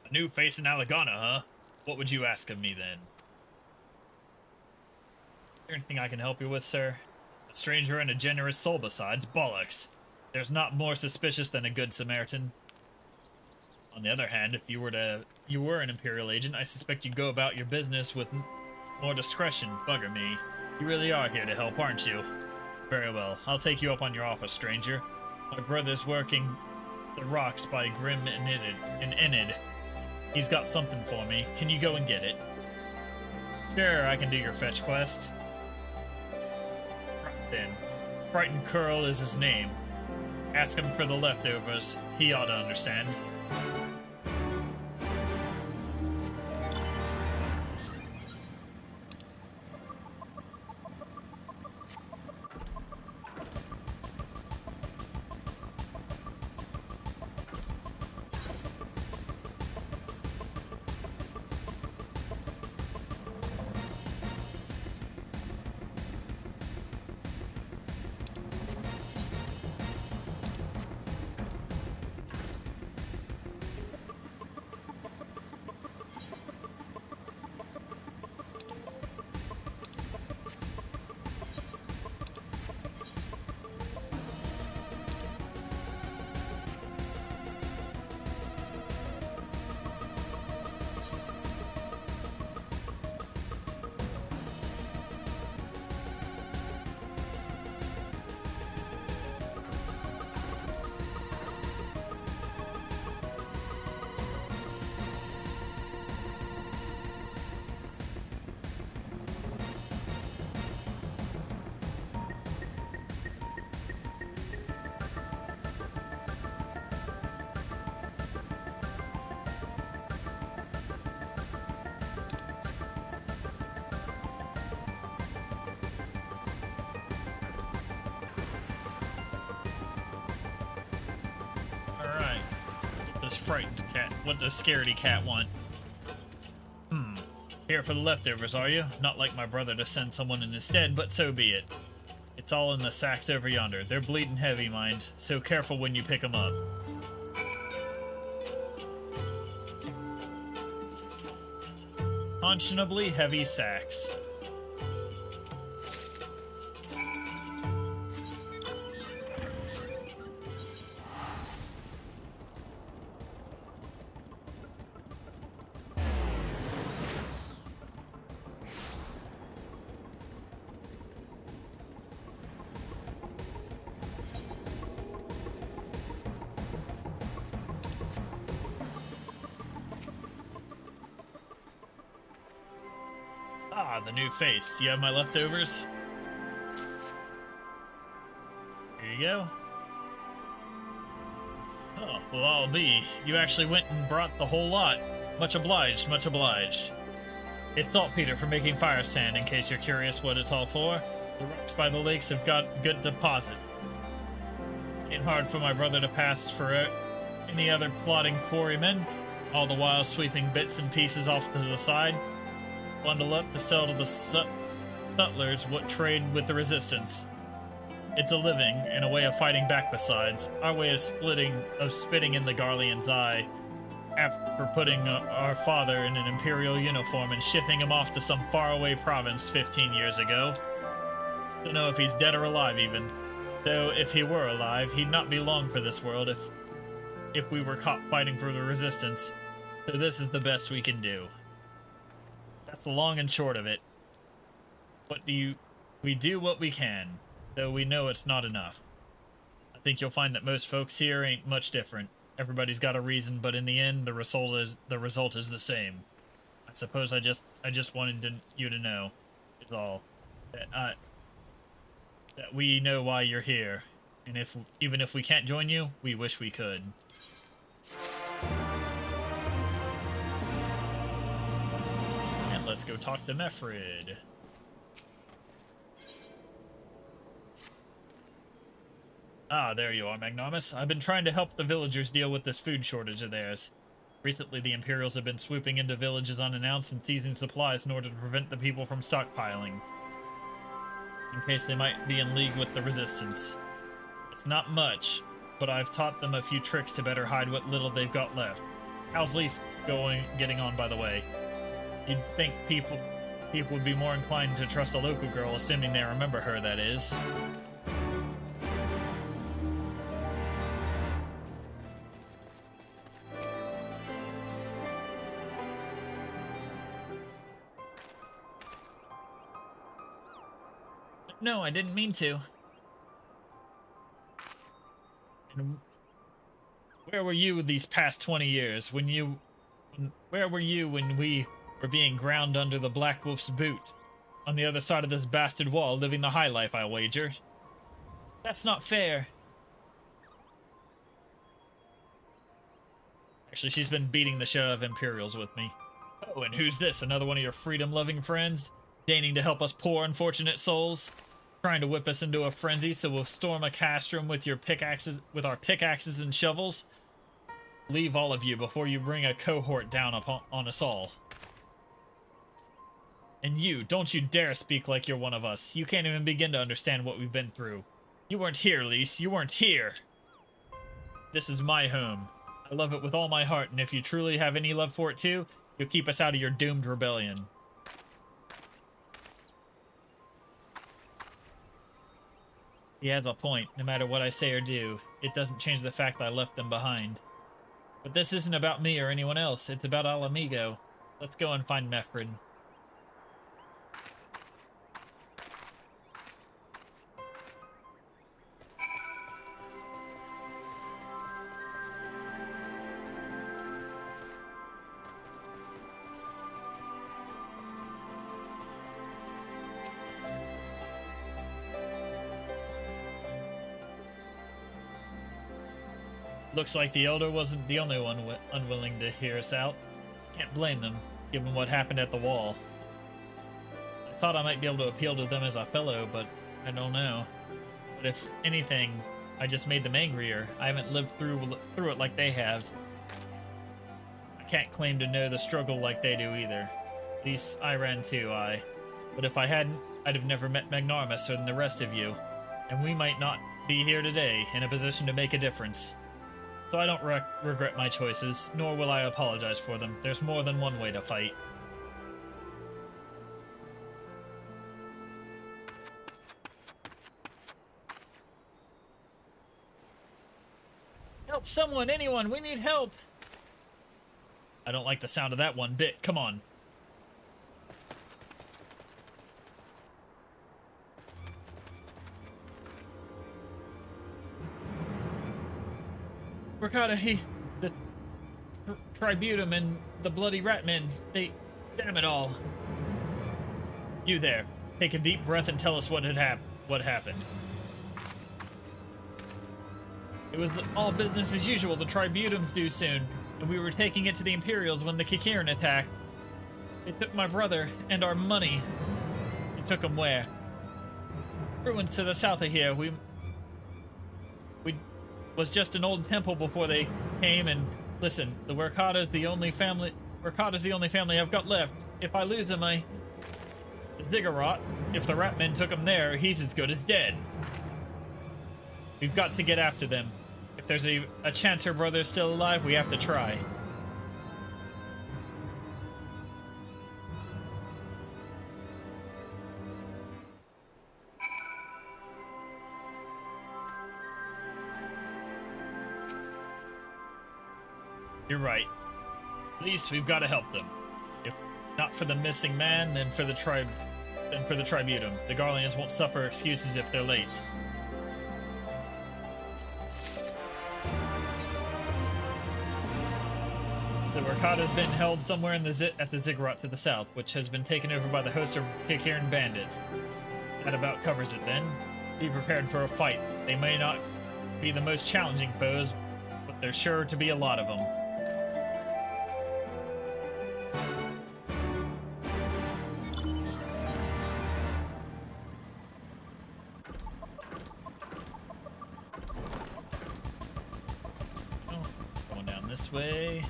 A new face in Alagana, huh? What would you ask of me then? Is there anything I can help you with, sir? A stranger and a generous soul besides? Bollocks! There's not more suspicious than a good Samaritan. On the other hand, if you were an Imperial agent, I suspect you'd go about your business with more discretion. Bugger me. You really are here to help, aren't you? Very well. I'll take you up on your offer, stranger. My brother's working the rocks by Grim and Enid. He's got something for me. Can you go and get it? Sure, I can do your fetch quest. Then, Frightened Curl is his name. Ask him for the leftovers. He ought to understand. Frightened cat. What does scaredy cat want? Here for the leftovers, are you? Not like my brother to send someone in his stead, but so be it. It's all in the sacks over yonder. They're bleeding heavy, mind, so careful when you pick them up. Unconscionably heavy sacks. Ah, the new face. You have my leftovers? Here you go. Oh, well, I'll be. You actually went and brought the whole lot. Much obliged, much obliged. It's saltpeter for making fire sand, in case you're curious what it's all for. The rocks by the lakes have got good deposits. Ain't hard for my brother to pass for any other plotting quarrymen, all the while sweeping bits and pieces off to the side. Bundle up to sell to the sutlers what trade with the resistance. It's a living, and a way of fighting back besides. Our way of spitting in the Garlean's eye after putting our father in an imperial uniform and shipping him off to some faraway province 15 years ago. Don't know if he's dead or alive even. Though if he were alive, he'd not be long for this world if we were caught fighting for the resistance. So this is the best we can do. That's the long and short of it. We do what we can, though we know it's not enough. I think you'll find that most folks here ain't much different. Everybody's got a reason, but in the end, the result is the same. I suppose I just wanted you to know, is all, that that we know why you're here. And even if we can't join you, we wish we could. And let's go talk to Mefrid. Ah, there you are, Magnarmus. I've been trying to help the villagers deal with this food shortage of theirs. Recently, the Imperials have been swooping into villages unannounced and seizing supplies in order to prevent the people from stockpiling, in case they might be in league with the Resistance. It's not much, but I've taught them a few tricks to better hide what little they've got left. How's Lise getting on, by the way? You'd think people would be more inclined to trust a local girl, assuming they remember her, that is. No, I didn't mean to. And where were you these past 20 years? Where were you when we were being ground under the Black Wolf's boot? On the other side of this bastard wall, living the high life, I wager. That's not fair. Actually, she's been beating the shit out of Imperials with me. Oh, and who's this? Another one of your freedom-loving friends? Deigning to help us poor, unfortunate souls? Trying to whip us into a frenzy so we'll storm a castrum with our pickaxes and shovels? Leave all of you before you bring a cohort down on us all. And you, don't you dare speak like you're one of us. You can't even begin to understand what we've been through. You weren't here, Lise. You weren't here. This is my home. I love it with all my heart, and if you truly have any love for it too, you'll keep us out of your doomed rebellion. He has a point. No matter what I say or do, it doesn't change the fact that I left them behind. But this isn't about me or anyone else. It's about Al Amigo. Let's go and find Mefrid. Looks like the Elder wasn't the only one unwilling to hear us out. Can't blame them, given what happened at the wall. I thought I might be able to appeal to them as a fellow, but I don't know. But if anything, I just made them angrier. I haven't lived through it like they have. I can't claim to know the struggle like they do either. At least I ran too, But if I hadn't, I'd have never met Magnarmus or the rest of you. And we might not be here today, in a position to make a difference. So I don't regret my choices, nor will I apologize for them. There's more than one way to fight. Help someone, anyone, we need help! I don't like the sound of that one bit, come on. Ricardo, the Tributum and the bloody Ratmen, damn it all. You there, take a deep breath and tell us what happened. It was all business as usual, the Tributum's due soon, and we were taking it to the Imperials when the Kikiran attacked. They took my brother and our money. They took them where? Ruins to the south of here. We was just an old temple before they came, and listen, the Werkata's the only family I've got left. If I lose him, the Ziggurat, if the Ratmen took him there, he's as good as dead. We've got to get after them. If there's a chance her brother's still alive, we have to try. You're right. At least we've got to help them. If not for the missing man, then for the Tributum. The Garleans won't suffer excuses if they're late. The Werkata's been held somewhere at the Ziggurat to the south, which has been taken over by the host of Kikiran bandits. That about covers it then. Be prepared for a fight. They may not be the most challenging foes, but there's sure to be a lot of them. Oh, going down this way.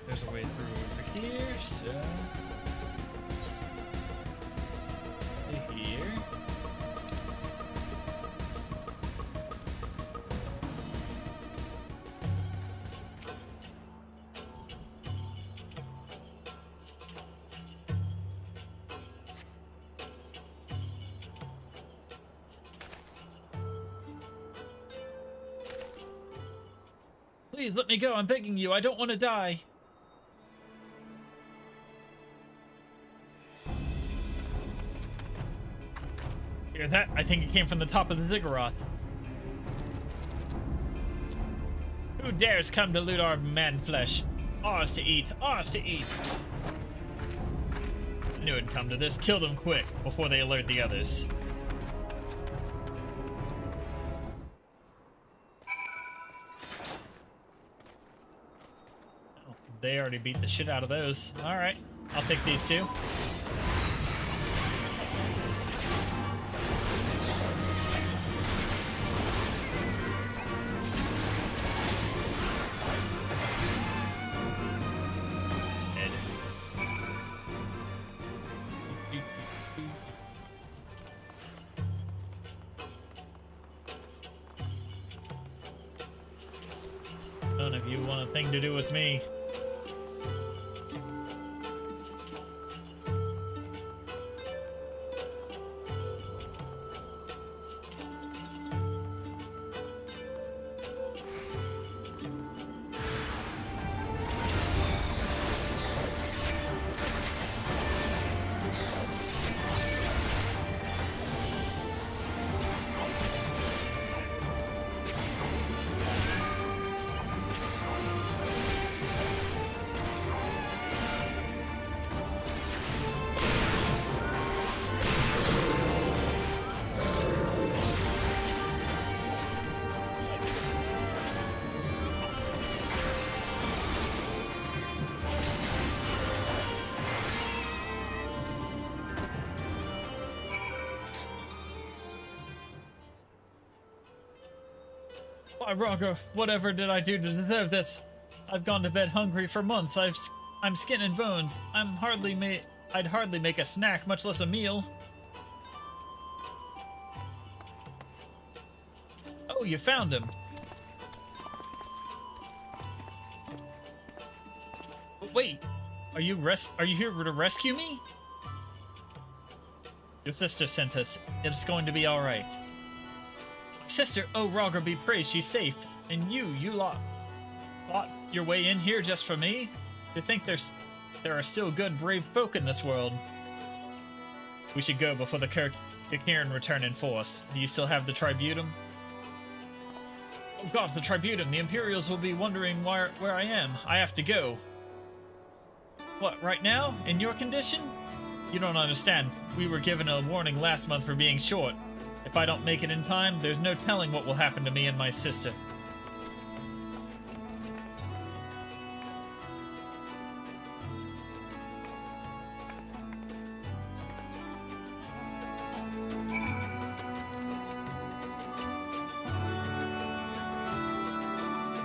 There's a way through over here, so to here. Please let me go, I'm begging you, I don't want to die. Hear that? I think it came from the top of the ziggurat. Who dares come to loot our man flesh? Ours to eat, ours to eat. I knew it'd come to this. Kill them quick before they alert the others. Oh, they already beat the shit out of those. Alright, I'll take these two. None of you want a thing to do with me. Why, Roger, whatever did I do to deserve this? I've gone to bed hungry for months. I'm skin and bones. I'd hardly make a snack, much less a meal. Oh, you found him. Wait, are you here to rescue me? Your sister sent us. It's going to be all right. Sister, oh Roger be praised, she's safe. And you fought your way in here just for me? To think there are still good, brave folk in this world. We should go before the Kirin return in force. Do you still have the Tributum? Oh god, the Tributum! The Imperials will be wondering where I am. I have to go. What, right now? In your condition? You don't understand. We were given a warning last month for being short. If I don't make it in time, there's no telling what will happen to me and my sister.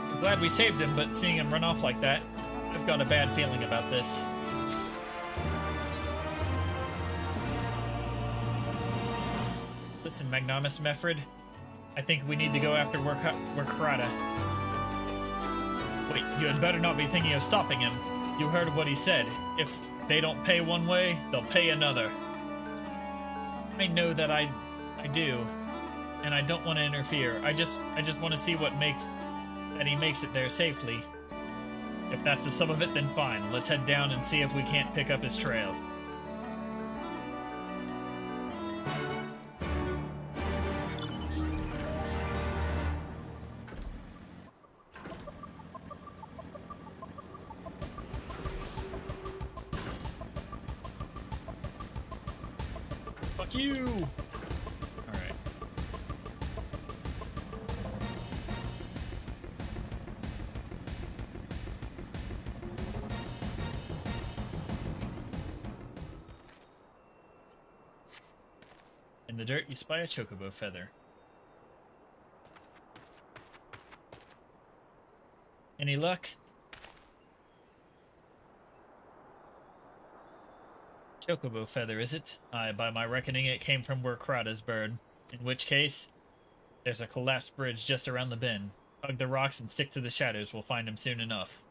I'm glad we saved him, but seeing him run off like that, I've got a bad feeling about this. Listen, Magnanimous Mefrid, I think we need to go after Workarada. Wait, you had better not be thinking of stopping him. You heard what he said. If they don't pay one way, they'll pay another. I know that I do, and I don't want to interfere. I just want to see what and he makes it there safely. If that's the sum of it, then fine. Let's head down and see if we can't pick up his trail. Fuck you! Alright. In the dirt, you spy a chocobo feather. Any luck? Chocobo feather, is it? Aye, by my reckoning it came from Werkrada's bird. In which case, there's a collapsed bridge just around the bend. Hug the rocks and stick to the shadows. We'll find him soon enough.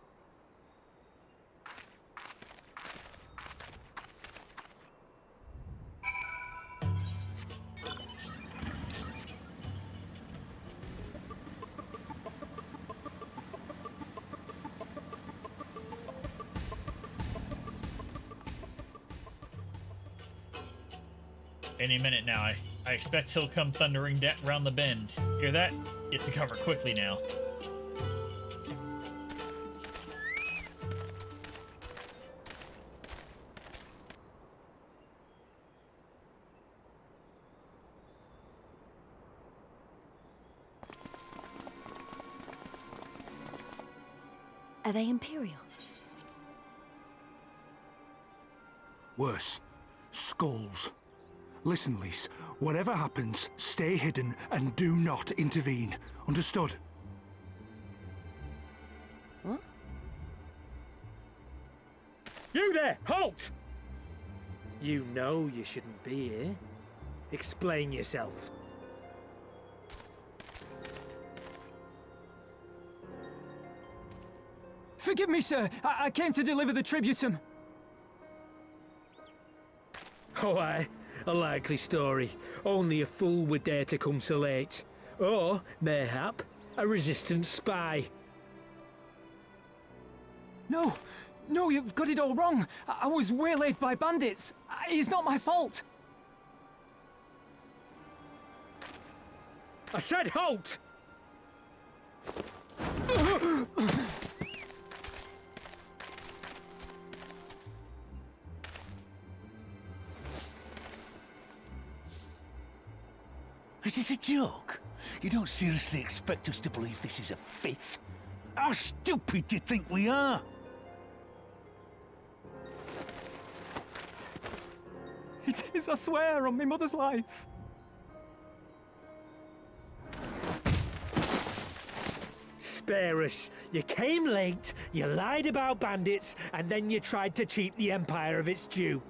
Any minute now. I expect he'll come thundering round the bend. Hear that? Get to cover quickly now. Are they Imperial? Worse. Skulls. Listen, Lise, whatever happens, stay hidden and do not intervene. Understood? What? You there! Halt! You know you shouldn't be here. Explain yourself. Forgive me, sir. I came to deliver the tributum. Oh, aye. A likely story. Only a fool would dare to come so late. Or, mayhap, a resistance spy. No, you've got it all wrong. I was waylaid by bandits. It's not my fault. I said halt! Is this a joke? You don't seriously expect us to believe this is a fifth? How stupid do you think we are? It is, I swear, on my mother's life. Spare us. You came late, you lied about bandits, and then you tried to cheat the Empire of its due.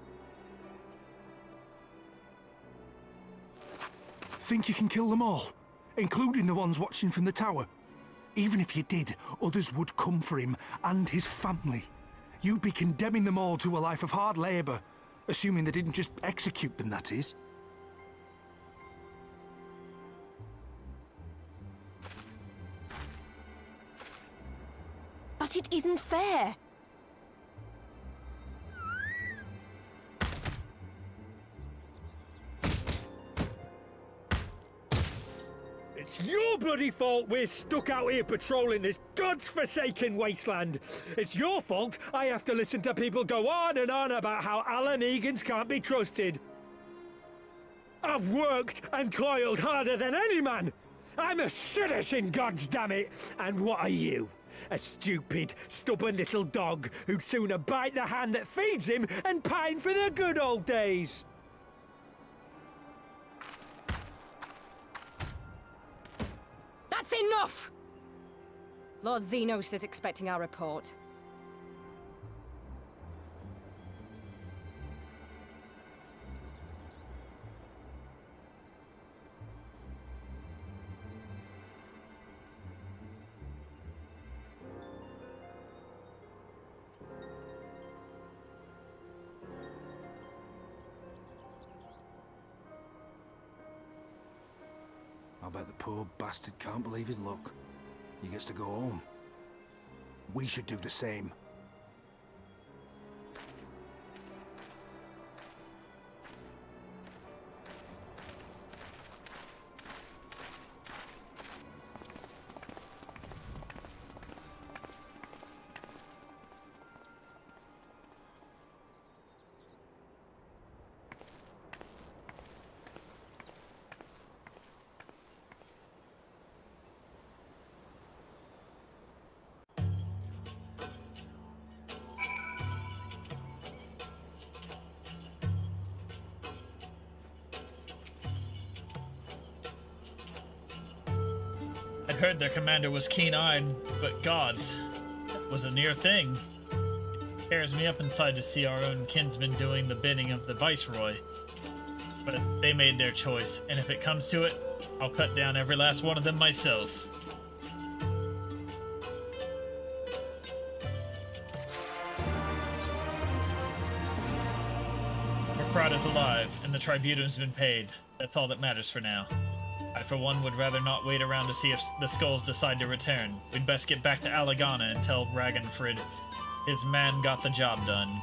Think you can kill them all? Including the ones watching from the tower? Even if you did, others would come for him and his family. You'd be condemning them all to a life of hard labor. Assuming they didn't just execute them, that is. But it isn't fair. It's your bloody fault we're stuck out here patrolling this godforsaken wasteland. It's your fault I have to listen to people go on and on about how Alan Egans can't be trusted. I've worked and toiled harder than any man. I'm a citizen, goddammit. And what are you? A stupid, stubborn little dog who'd sooner bite the hand that feeds him and pine for the good old days. That's enough! Lord Xenos is expecting our report. I bet the poor bastard can't believe his luck. he gets to go home. We should do the same. I'd heard their commander was keen-eyed, but gods, that was a near thing. It tears me up inside to see our own kinsmen doing the bidding of the Viceroy. But they made their choice, and if it comes to it, I'll cut down every last one of them myself. Prada's alive, and the tribunal's been paid. That's all that matters for now. I, for one, would rather not wait around to see if the skulls decide to return. We'd best get back to Alagana and tell Ragnfrid his man got the job done.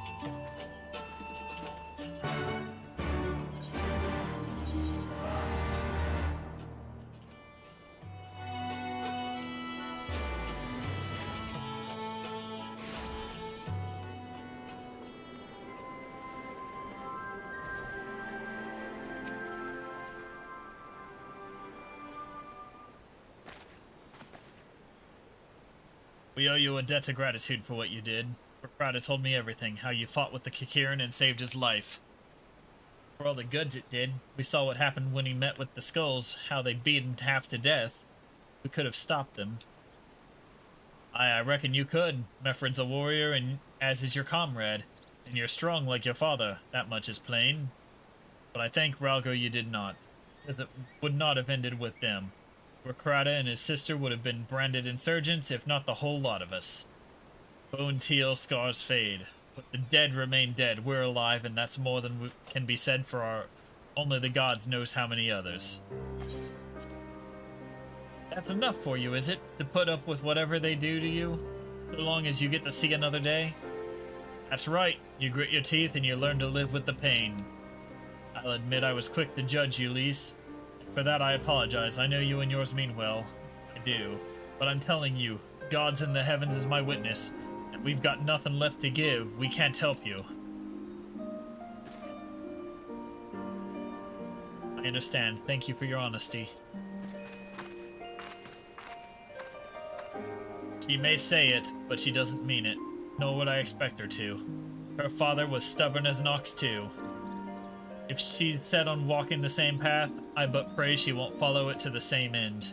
We owe you a debt of gratitude for what you did. Prada told me everything, how you fought with the Kikiran and saved his life. For all the goods it did, we saw what happened when he met with the skulls, how they beat him half to death. We could have stopped them. I reckon you could. Mefred's a warrior, and as is your comrade. And you're strong like your father, that much is plain. But I thank Ralgo you did not, because it would not have ended with them. Rakrada and his sister would have been branded insurgents, if not the whole lot of us. Bones heal, scars fade. But the dead remain dead. We're alive, and that's more than can be said for our... Only the gods knows how many others. That's enough for you, is it? To put up with whatever they do to you? So long as you get to see another day? That's right. You grit your teeth and you learn to live with the pain. I'll admit I was quick to judge you, Lise. For that I apologize. I know you and yours mean well. I do. But I'm telling you, God's in the heavens is my witness, and we've got nothing left to give. We can't help you. I understand. Thank you for your honesty. She may say it, but she doesn't mean it. Nor would I expect her to. Her father was stubborn as an ox too. If she's set on walking the same path, I but pray she won't follow it to the same end.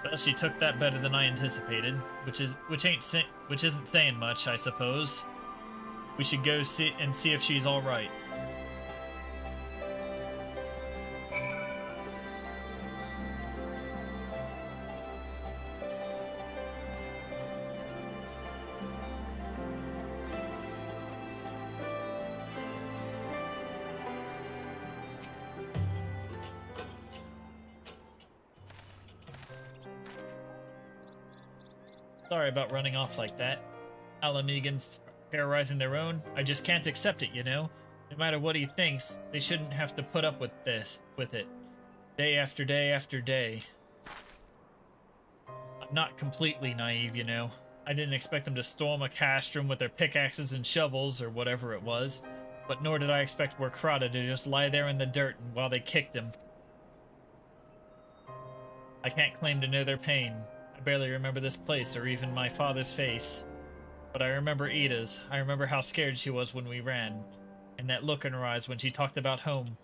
Well, she took that better than I anticipated, which isn't saying much, I suppose. We should go see if she's all right. Sorry about running off like that. Alamegans terrorizing their own. I just can't accept it, you know? No matter what he thinks, they shouldn't have to put up with it. Day after day after day. I'm not completely naive, you know. I didn't expect them to storm a castrum with their pickaxes and shovels, or whatever it was. But nor did I expect Warkrada to just lie there in the dirt while they kicked him. I can't claim to know their pain. I barely remember this place or even my father's face. But I remember Ida's. I remember how scared she was when we ran. And that look in her eyes when she talked about home.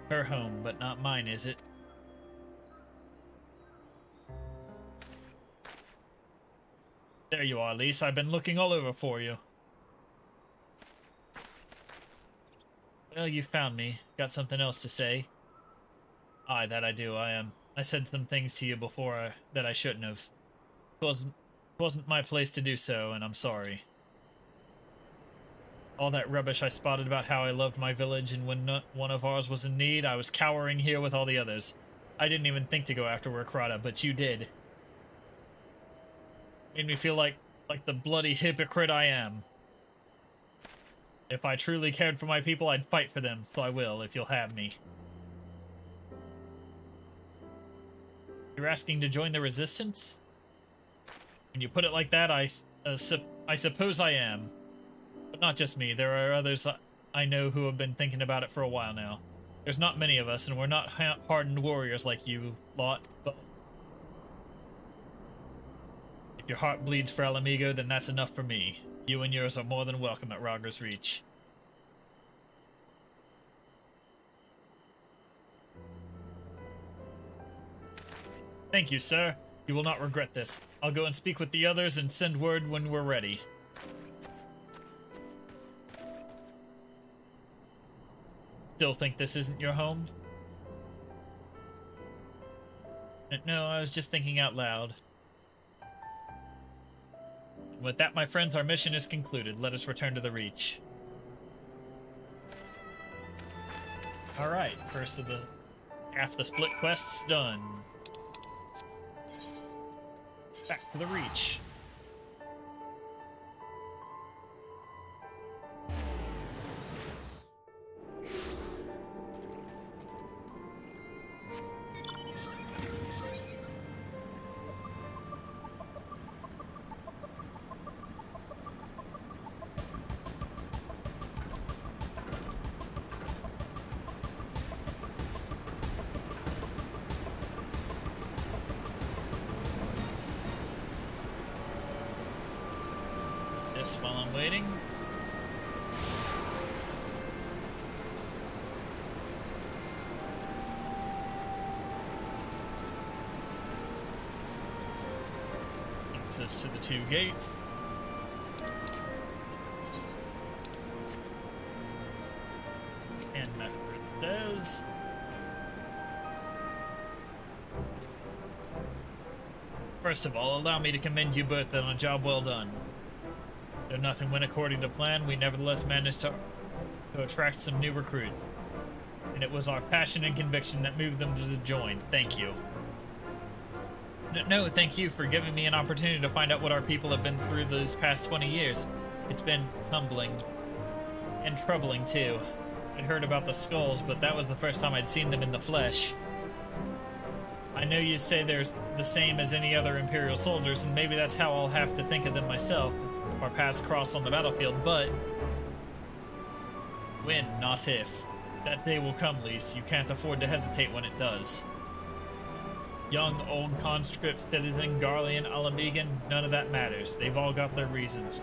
Her home, but not mine, is it? There you are, Lise. I've been looking all over for you. Well, you found me. Got something else to say? Aye, that I do. I said some things to you before that I shouldn't have. It wasn't my place to do so, and I'm sorry. All that rubbish I spotted about how I loved my village, and when one of ours was in need, I was cowering here with all the others. I didn't even think to go after Rakrata, but you did. Made me feel like the bloody hypocrite I am. If I truly cared for my people, I'd fight for them, so I will, if you'll have me. You're asking to join the resistance? When you put it like that, I suppose I am. But not just me, there are others I know who have been thinking about it for a while now. There's not many of us, and we're not hardened warriors like you lot, but if your heart bleeds for Al Amigo, then that's enough for me. You and yours are more than welcome at Raggar's Reach. Thank you, sir. You will not regret this. I'll go and speak with the others and send word when we're ready. Still think this isn't your home? No, I was just thinking out loud. With that, my friends, our mission is concluded. Let us return to the Reach. Alright, first of the half the split quests done. Back to the Reach. While I'm waiting. Access to the 2 gates. And that's what it says. First of all, allow me to commend you both on a job well done. Though nothing went according to plan, we nevertheless managed to attract some new recruits. And it was our passion and conviction that moved them to join. Thank you. No, thank you for giving me an opportunity to find out what our people have been through these past 20 years. It's been humbling. And troubling, too. I'd heard about the skulls, but that was the first time I'd seen them in the flesh. I know you say they're the same as any other Imperial soldiers, and maybe that's how I'll have to think of them myself. Our paths cross on the battlefield, but when, not if. That day will come, Lise. You can't afford to hesitate when it does. Young, old, conscript, citizen, Garlean, Alamegan, none of that matters. They've all got their reasons.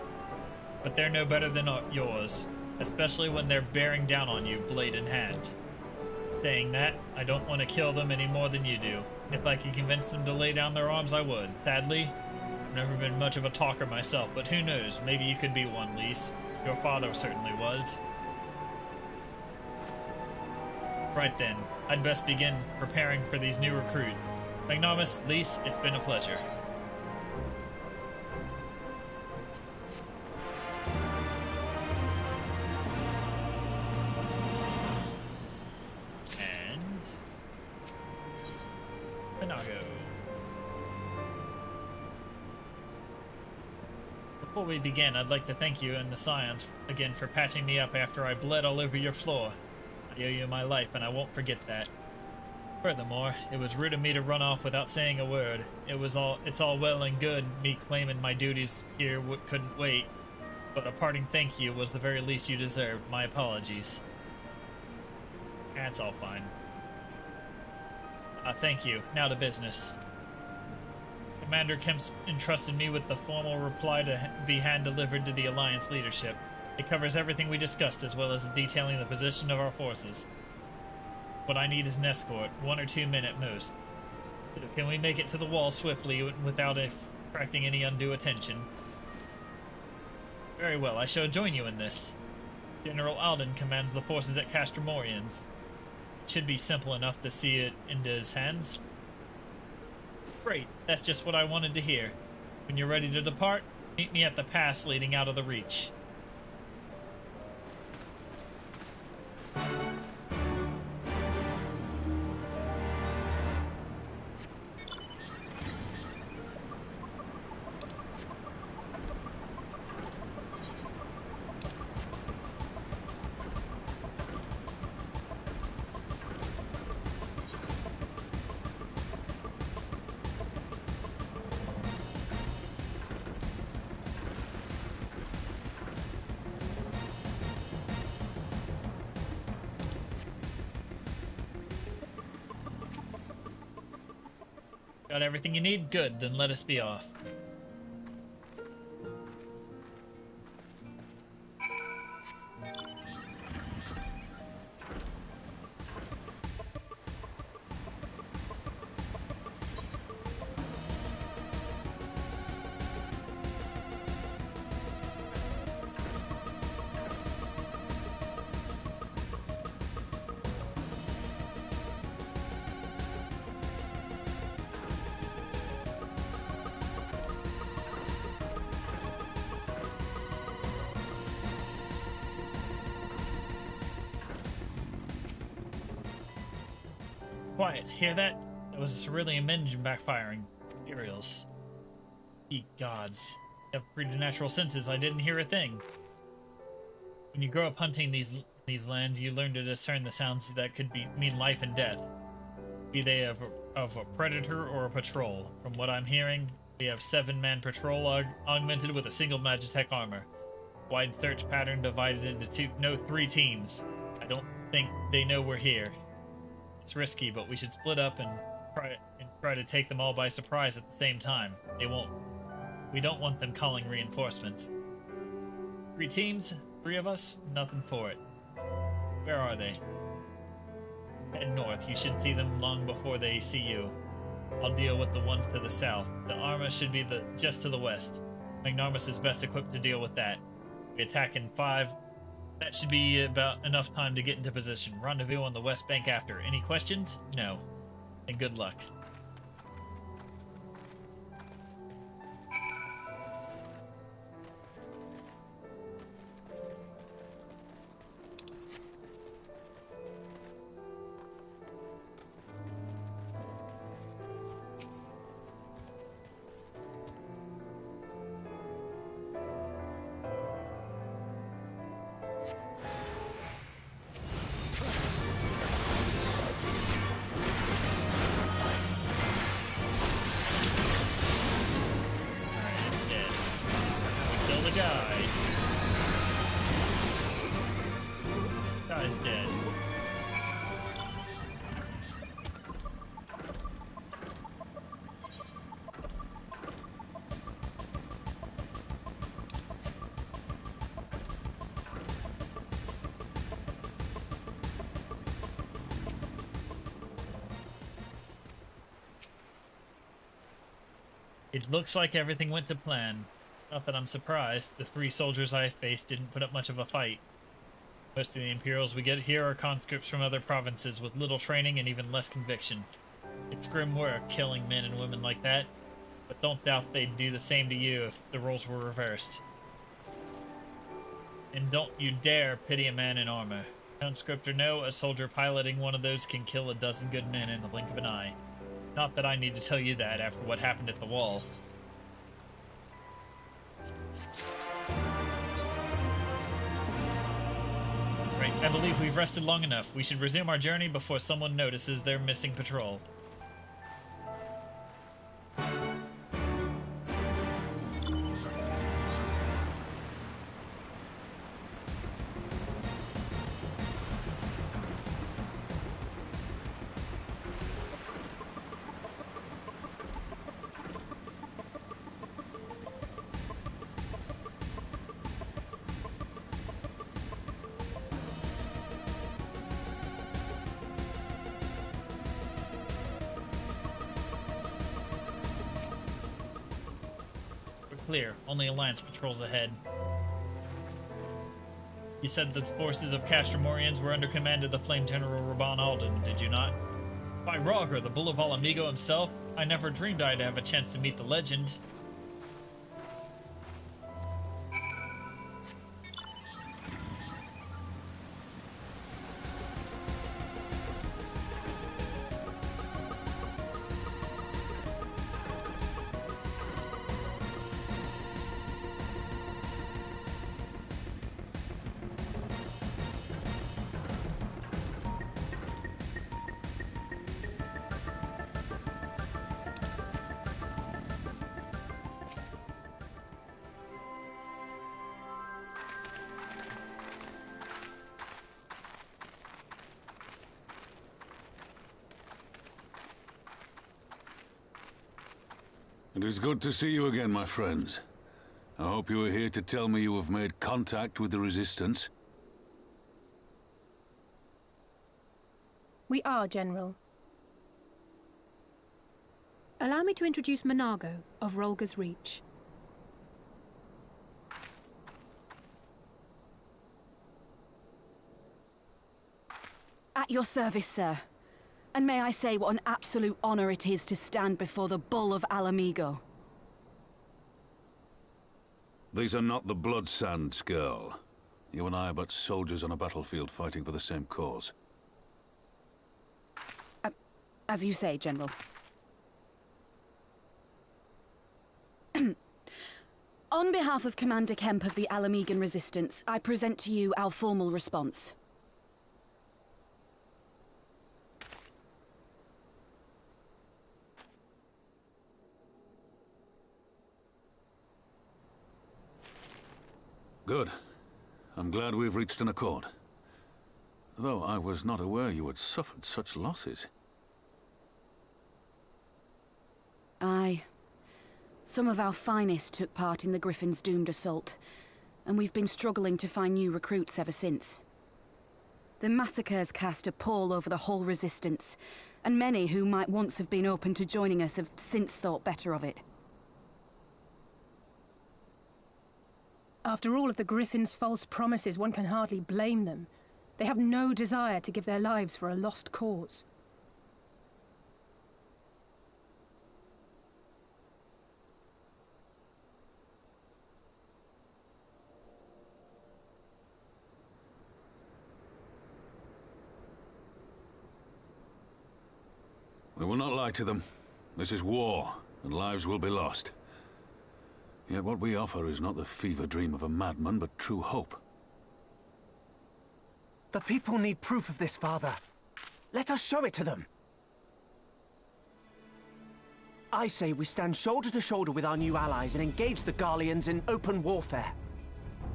But they're no better than yours, especially when they're bearing down on you, blade in hand. Saying that, I don't want to kill them any more than you do. If I could convince them to lay down their arms, I would. Sadly, never been much of a talker myself, but who knows, maybe you could be one, Lise. Your father certainly was. Right then, I'd best begin preparing for these new recruits. Magnomus, Lise, it's been a pleasure. And Panago. Before we begin, I'd like to thank you and the Scions again for patching me up after I bled all over your floor. I owe you my life, and I won't forget that. Furthermore, it was rude of me to run off without saying a word. It's all well and good, me claiming my duties here couldn't wait, but a parting thank you was the very least you deserved. My apologies. That's all fine. Thank you. Now to business. Commander Kemp's entrusted me with the formal reply to be hand-delivered to the Alliance leadership. It covers everything we discussed, as well as detailing the position of our forces. What I need is an escort, 1 or 2 men at most. Can we make it to the wall swiftly without attracting any undue attention? Very well, I shall join you in this. General Alden commands the forces at Castromorians. It should be simple enough to see it into his hands. Great, that's just what I wanted to hear. When you're ready to depart, meet me at the pass leading out of the Reach. Got everything you need? Good, then let us be off. Quiet, hear that? That was a cerulean engine backfiring. Imperials. Ye gods. You have preternatural senses, I didn't hear a thing. When you grow up hunting these lands, you learn to discern the sounds that could mean life and death. Be they of a predator or a patrol. From what I'm hearing, we have 7-man patrol augmented with a single Magitech armor. Wide search pattern divided into 3 teams. I don't think they know we're here. It's risky, but we should split up and try to take them all by surprise at the same time. They won't. We don't want them calling reinforcements. 3 teams? 3 of us? Nothing for it. Where are they? Head north. You should see them long before they see you. I'll deal with the ones to the south. The armor should be just to the west. Magnarmus is best equipped to deal with that. We attack in 5. That should be about enough time to get into position. Rendezvous on the west bank after. Any questions? No. And good luck. Guy's dead. It looks like everything went to plan. Not that I'm surprised. The 3 soldiers I faced didn't put up much of a fight. Most of the Imperials we get here are conscripts from other provinces with little training and even less conviction. It's grim work, killing men and women like that, but don't doubt they'd do the same to you if the roles were reversed. And don't you dare pity a man in armor. Conscript or no, a soldier piloting one of those can kill a dozen good men in the blink of an eye. Not that I need to tell you that after what happened at the wall. Right, I believe we've rested long enough. We should resume our journey before someone notices their missing patrol. Clear. Only Alliance patrols ahead. You said the forces of Castramorians were under command of the Flame General Raban Alden, did you not? By Roger, the Bull of Alamigo himself? I never dreamed I'd have a chance to meet the legend. It is good to see you again, my friends. I hope you are here to tell me you have made contact with the Resistance. We are, General. Allow me to introduce Monago of Rolga's Reach. At your service, sir. And may I say what an absolute honor it is to stand before the Bull of Alamigo. These are not the Blood Sands, girl. You and I are but soldiers on a battlefield fighting for the same cause. As you say, General. On behalf of Commander Kemp of the Alamigan Resistance, I present to you our formal response. Good. I'm glad we've reached an accord. Though I was not aware you had suffered such losses. Aye. Some of our finest took part in the Griffin's doomed assault, and we've been struggling to find new recruits ever since. The massacres cast a pall over the whole Resistance, and many who might once have been open to joining us have since thought better of it. After all of the Griffin's false promises, one can hardly blame them. They have no desire to give their lives for a lost cause. We will not lie to them. This is war, and lives will be lost. Yet what we offer is not the fever dream of a madman, but true hope. The people need proof of this, Father. Let us show it to them. I say we stand shoulder to shoulder with our new allies and engage the Garleans in open warfare.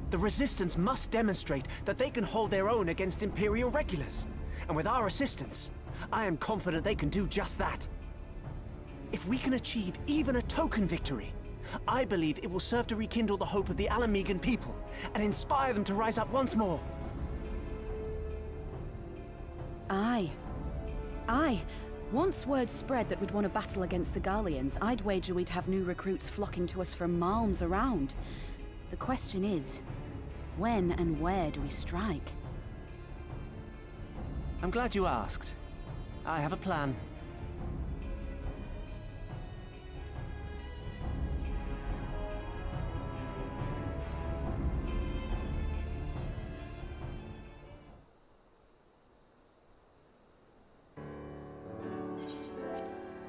The Resistance must demonstrate that they can hold their own against Imperial regulars. And with our assistance, I am confident they can do just that. If we can achieve even a token victory, I believe it will serve to rekindle the hope of the Alamigan people and inspire them to rise up once more. Aye. Aye. Once word spread that we'd won a battle against the Garleans, I'd wager we'd have new recruits flocking to us from miles around. The question is, when and where do we strike? I'm glad you asked. I have a plan.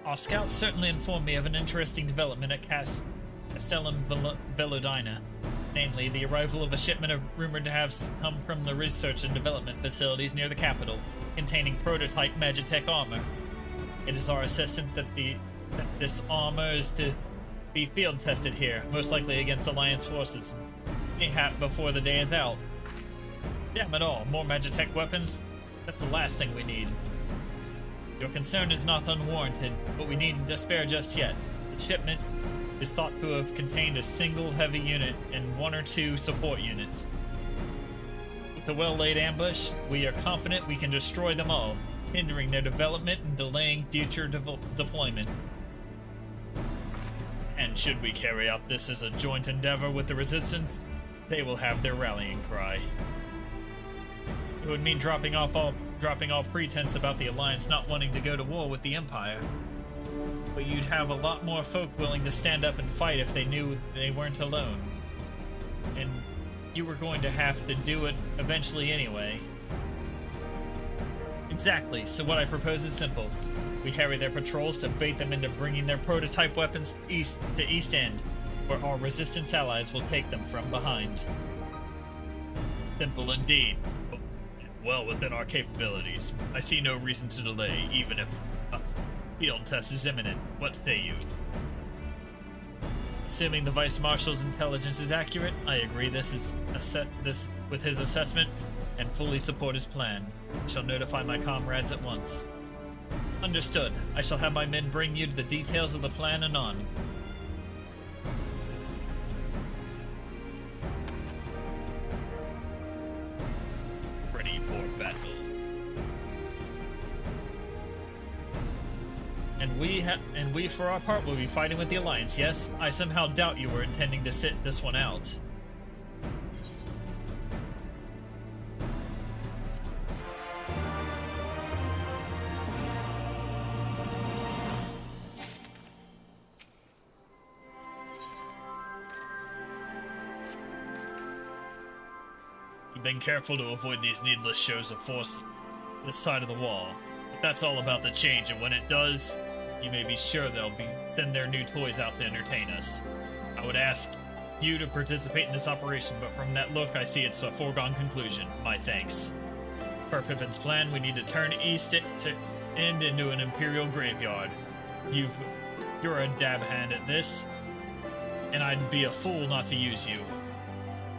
Our scouts certainly informed me of an interesting development at Castellum Velodina, namely the arrival of a shipment rumored to have come from the research and development facilities near the capital, containing prototype Magitech armor. It is our assessment that this armor is to be field tested here, most likely against Alliance forces, mayhap before the day is out. Damn it all, more Magitech weapons? That's the last thing we need. Your concern is not unwarranted, but we needn't despair just yet. The shipment is thought to have contained a single heavy unit and 1 or 2 support units. With a well-laid ambush, we are confident we can destroy them all, hindering their development and delaying future deployment. And should we carry out this as a joint endeavor with the Resistance, they will have their rallying cry. It would mean dropping all pretense about the Alliance not wanting to go to war with the Empire. But you'd have a lot more folk willing to stand up and fight if they knew they weren't alone. And you were going to have to do it eventually anyway. Exactly, so what I propose is simple. We harry their patrols to bait them into bringing their prototype weapons east to East End, where our Resistance allies will take them from behind. Simple indeed. Well within our capabilities. I see no reason to delay, even if a field test is imminent. What say you? Assuming the Vice Marshal's intelligence is accurate, I agree this with his assessment and fully support his plan. I shall notify my comrades at once. Understood. I shall have my men bring you the details of the plan anon. we for our part will be fighting with the Alliance, yes? I somehow doubt you were intending to sit this one out. We've been careful to avoid these needless shows of force this side of the wall. But that's all about the change, and when it does, you may be sure they'll send their new toys out to entertain us. I would ask you to participate in this operation, but from that look, I see it's a foregone conclusion. My thanks. Per Pippin's plan, we need to turn east to end into an Imperial graveyard. You're a dab hand at this, and I'd be a fool not to use you.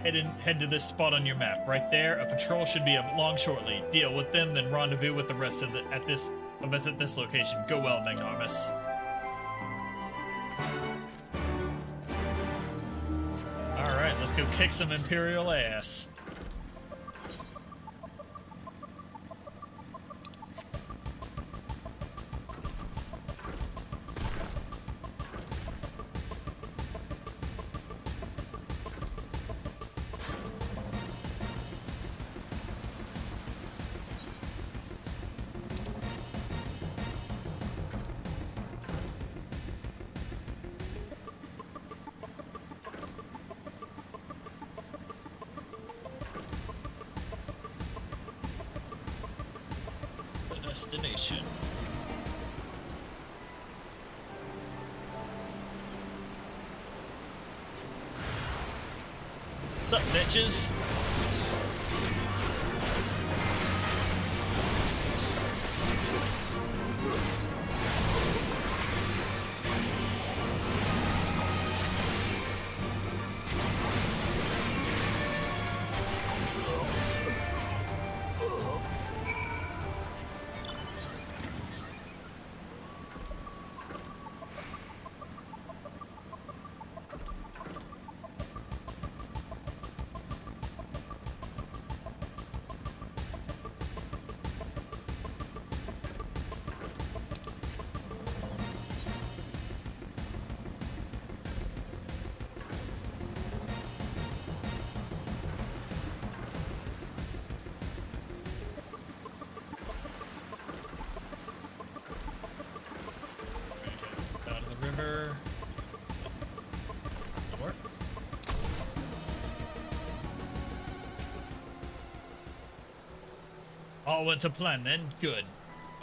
Head to this spot on your map. Right there, a patrol should be along shortly. Deal with them, then rendezvous with the rest of us at this location. Go well, Magnarmus. Alright, let's go kick some Imperial ass. Destination. What's up, bitches? River. Work. All went to plan then. Good.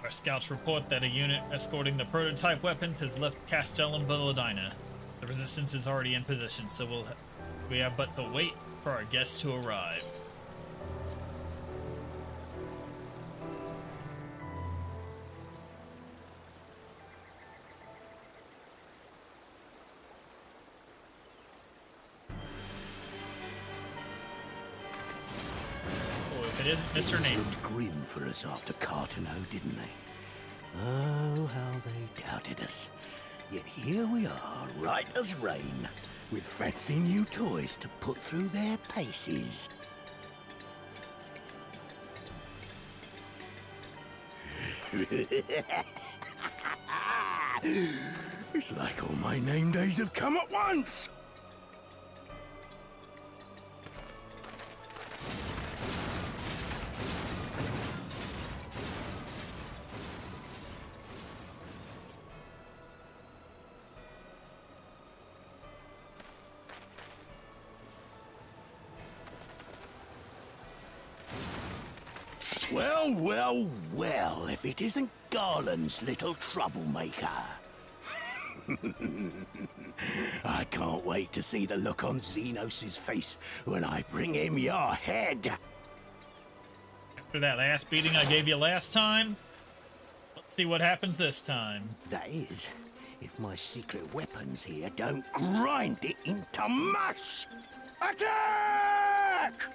Our scouts report that a unit escorting the prototype weapons has left Castellum Villadina. The resistance is already in position, so we have but to wait for our guests to arrive. It isn't Mr. Nate. Looked grim for us after Cartano, didn't they? Oh, how they doubted us. Yet here we are, right as rain, with fancy new toys to put through their paces. It's like all my name days have come at once! Well, well, well, if it isn't Garland's little troublemaker. I can't wait to see the look on Xenos' face when I bring him your head. After that ass beating I gave you last time, let's see what happens this time. That is, if my secret weapons here don't grind it into mush. Attack!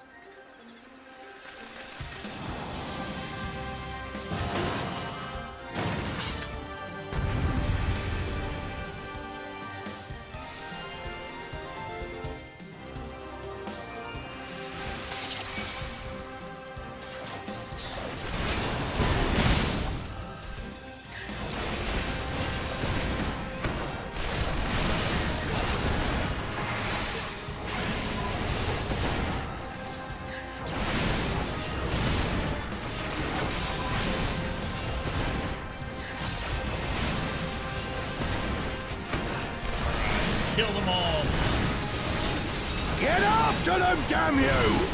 Kill them all. Get after them, damn you!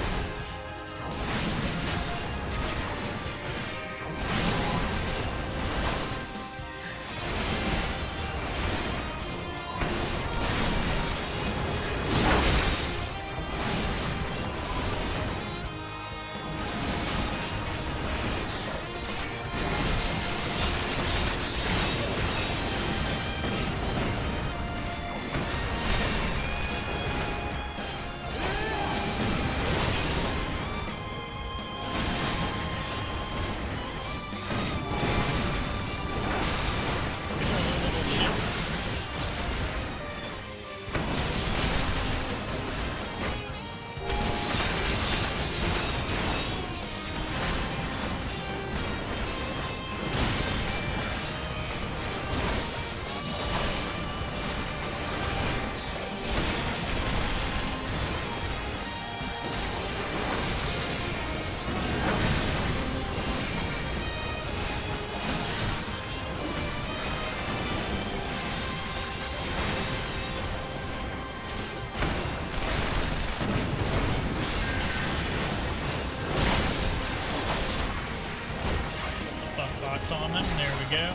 On them. There we go.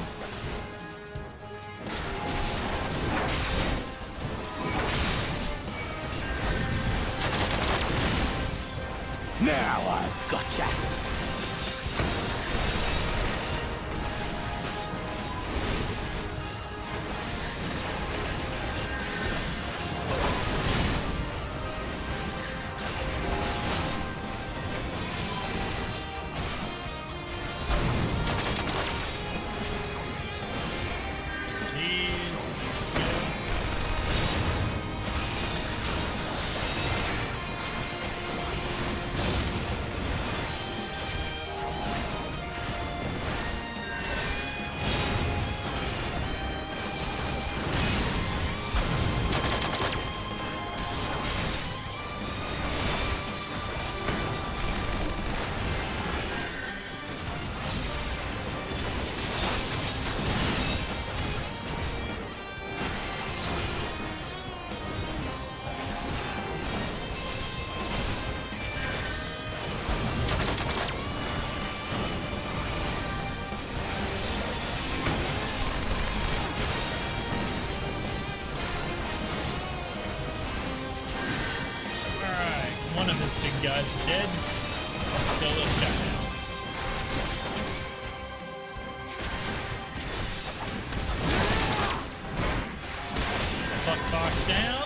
Now I've gotcha. One of his big guys dead. Let's kill this guy now. Fuck box down.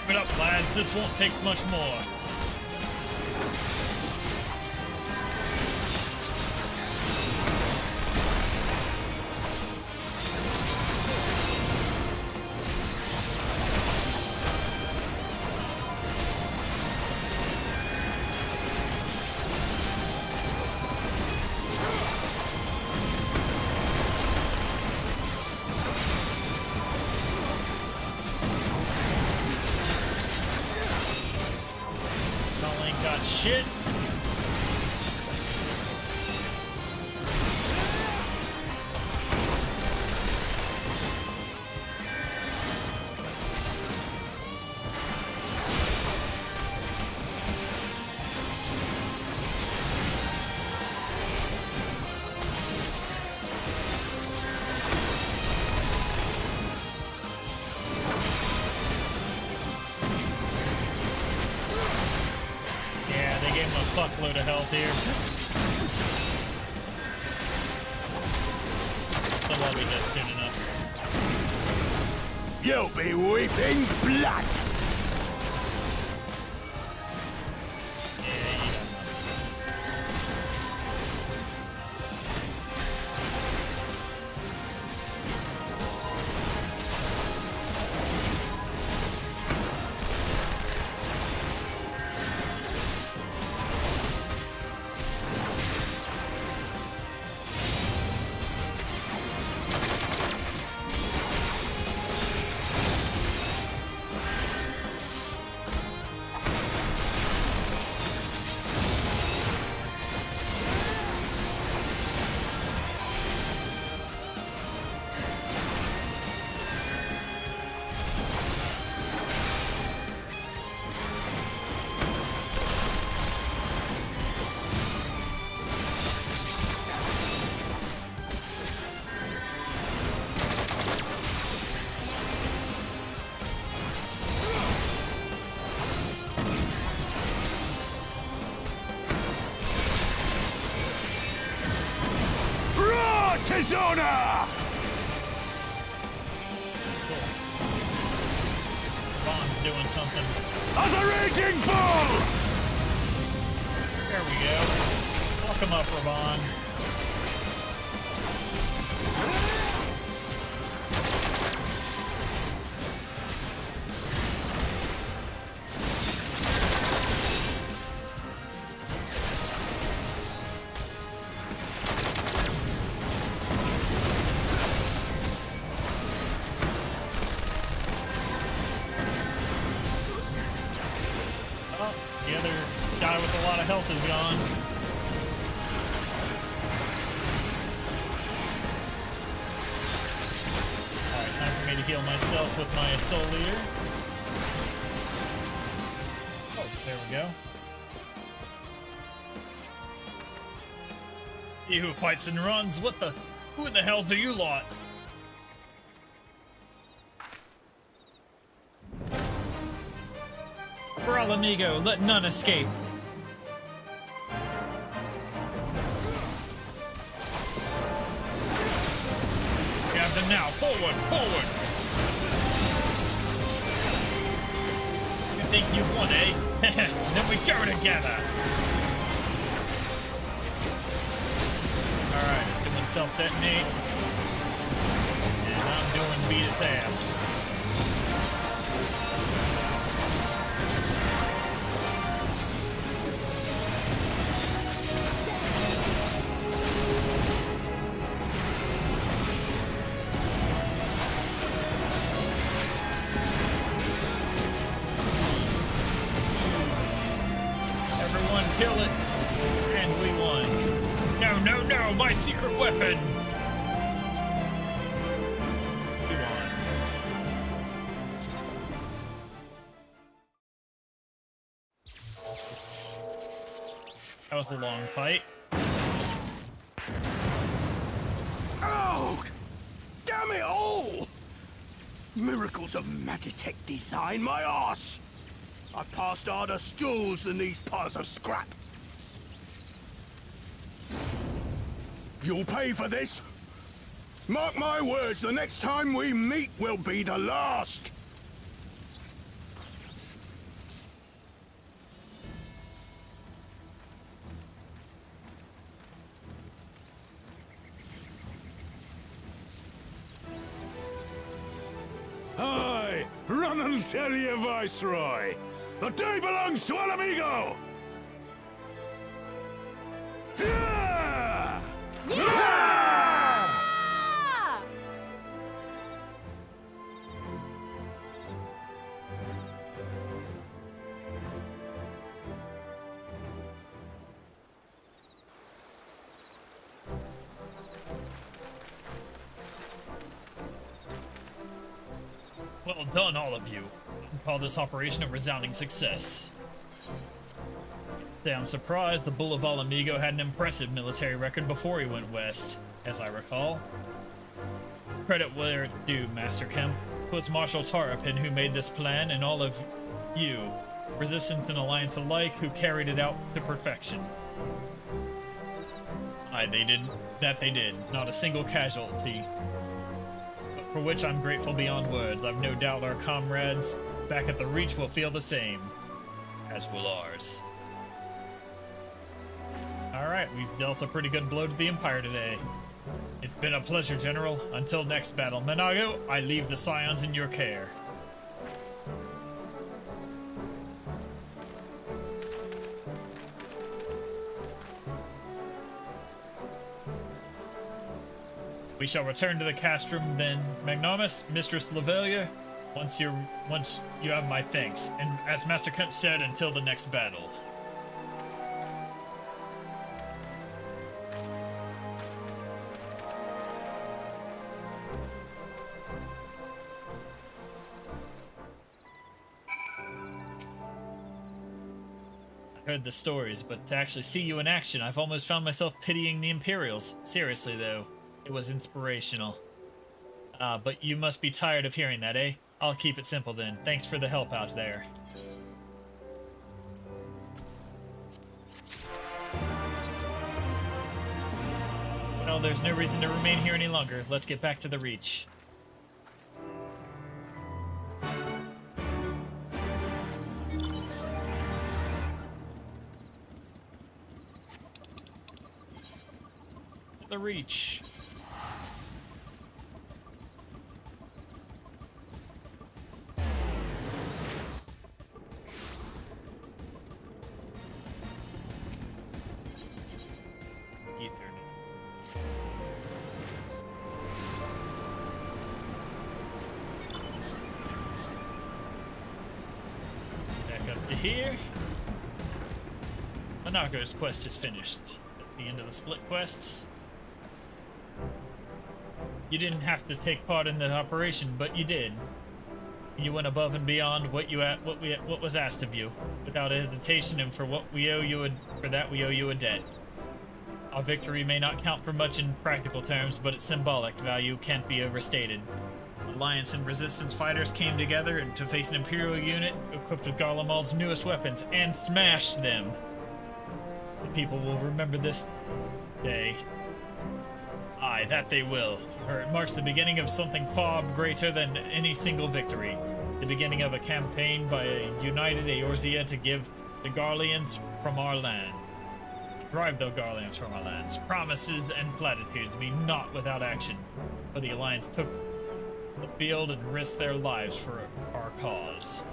Give it up, lads. This won't take much more. Got shit. Fuckload of health here. They'll all be dead soon enough. You'll be weeping blood. Yeah, you don't know. Dishonor! Bond's doing something. As a raging bull! There we go. Walk him up, Raban. Oh, the other guy with a lot of health is gone. Alright, time for me to heal myself with my soul leader. Oh, there we go. He who fights and runs, what the? Who in the hell's are you lot? For Alamigo, let none escape. Grab them now. Forward, forward. You think you won, eh? Then we go together. Alright, it's doing self-detonate. And I'm doing beat its ass. Everyone kill it. And we won. No, no, no, my secret weapon! We won. That was a long fight. Oh! Damn it all! Miracles of Magitech design, my arse! I passed harder stools than these piles of scrap. You'll pay for this. Mark my words, the next time we meet will be the last. Aye, run and tell your Viceroy. The day belongs to Alamigo! Yeah! Yeah! Well done, all of you. I call this operation a resounding success. I'm surprised the Bull of Alamigo had an impressive military record before he went west, as I recall. Credit where it's due, Master Kemp. It's Marshal Tarapin who made this plan, and all of you, Resistance and Alliance alike, who carried it out to perfection. Aye, they did. That they did. Not a single casualty. But for which I'm grateful beyond words. I've no doubt our comrades back at the Reach will feel the same. As will ours. Alright, we've dealt a pretty good blow to the Empire today. It's been a pleasure, General. Until next battle, Menago, I leave the Scions in your care. We shall return to the castrum then, Magnanimous, Mistress Levelia, once you have my thanks. And as Master Kemp said, until the next battle. Heard the stories, but to actually see you in action, I've almost found myself pitying the Imperials. Seriously, though, it was inspirational. But you must be tired of hearing that, eh? I'll keep it simple then. Thanks for the help out there. Well, there's no reason to remain here any longer. Let's get back to the Reach. The Reach. Back up to here. Monaco's quest is finished. That's the end of the split quests. You didn't have to take part in the operation, but you did. You went above and beyond what was asked of you, without hesitation, and for we owe you a debt. Our victory may not count for much in practical terms, but its symbolic value can't be overstated. Alliance and Resistance fighters came together to face an Imperial unit equipped with Garlemald's newest weapons and smashed them. The people will remember this day. Aye, that they will, for it marks the beginning of something far greater than any single victory. The beginning of a campaign by a united Eorzea to give the Garleans from our land. Drive the Garleans from our lands. Promises and platitudes mean naught without action. For the Alliance took the field and risked their lives for our cause.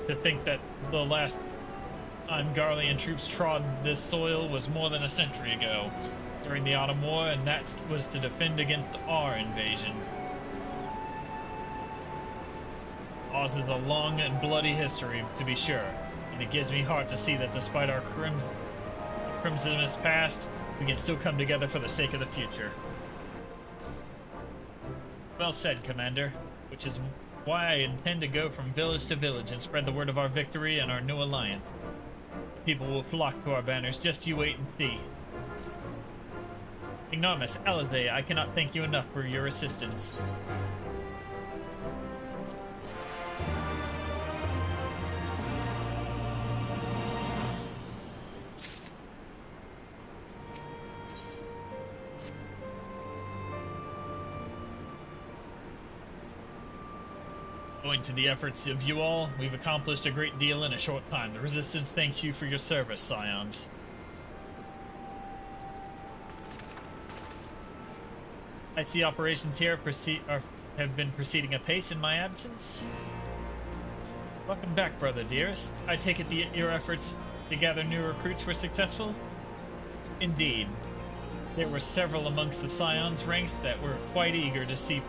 To think that the last time Garlean troops trod this soil was more than a century ago, during the Autumn War, and that was to defend against our invasion. Ours is a long and bloody history, to be sure, and it gives me heart to see that despite our crimsonous past, we can still come together for the sake of the future. Well said, Commander, which is why I intend to go from village to village and spread the word of our victory and our new alliance. People will flock to our banners, just you wait and see. Ignomus, Alizé, I cannot thank you enough for your assistance. Owing to the efforts of you all, we've accomplished a great deal in a short time. The Resistance thanks you for your service, Scions. I see operations here have been proceeding apace in my absence. Welcome back, brother dearest. I take it your efforts to gather new recruits were successful? Indeed. There were several amongst the Scions ranks that were quite eager to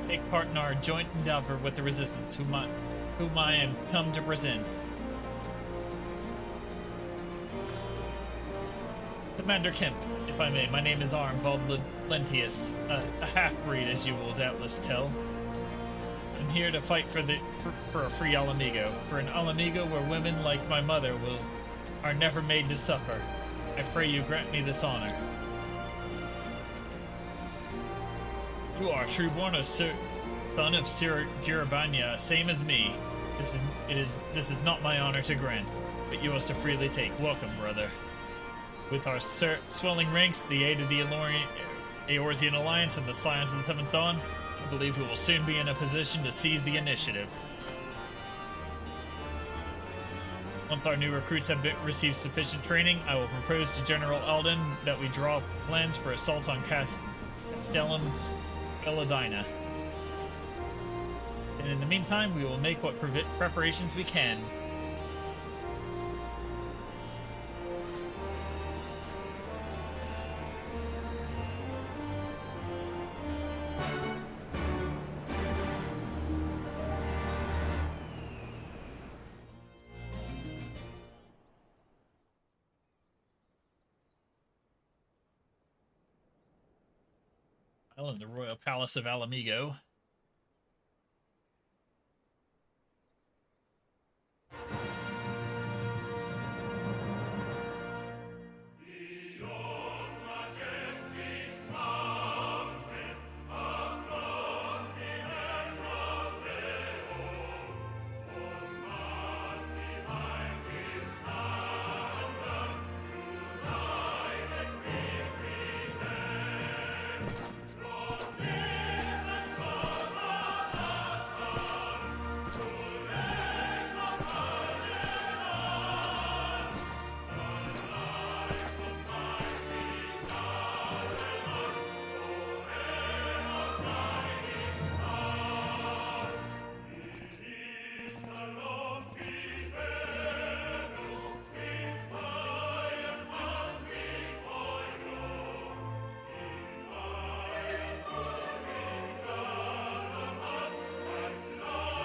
take part in our joint endeavor with the Resistance, whom I am come to present. Commander Kemp, if I may, my name is Armvald Lentius, a half-breed, as you will doubtless tell. I'm here to fight for a free Alamigo, for an Alamigo where women like my mother are never made to suffer. I pray you grant me this honor. You are true-born son of Sir Girabanya, same as me. This is not my honor to grant, but yours to freely take. Welcome, brother. With our swelling ranks, the aid of the Eorzean Alliance, and the Scions of the Seventh Dawn, I believe we will soon be in a position to seize the initiative. Once our new recruits have received sufficient training, I will propose to General Alden that we draw plans for assault on Castellum Belladina. And in the meantime, we will make what preparations we can. In the Royal Palace of Alamigo.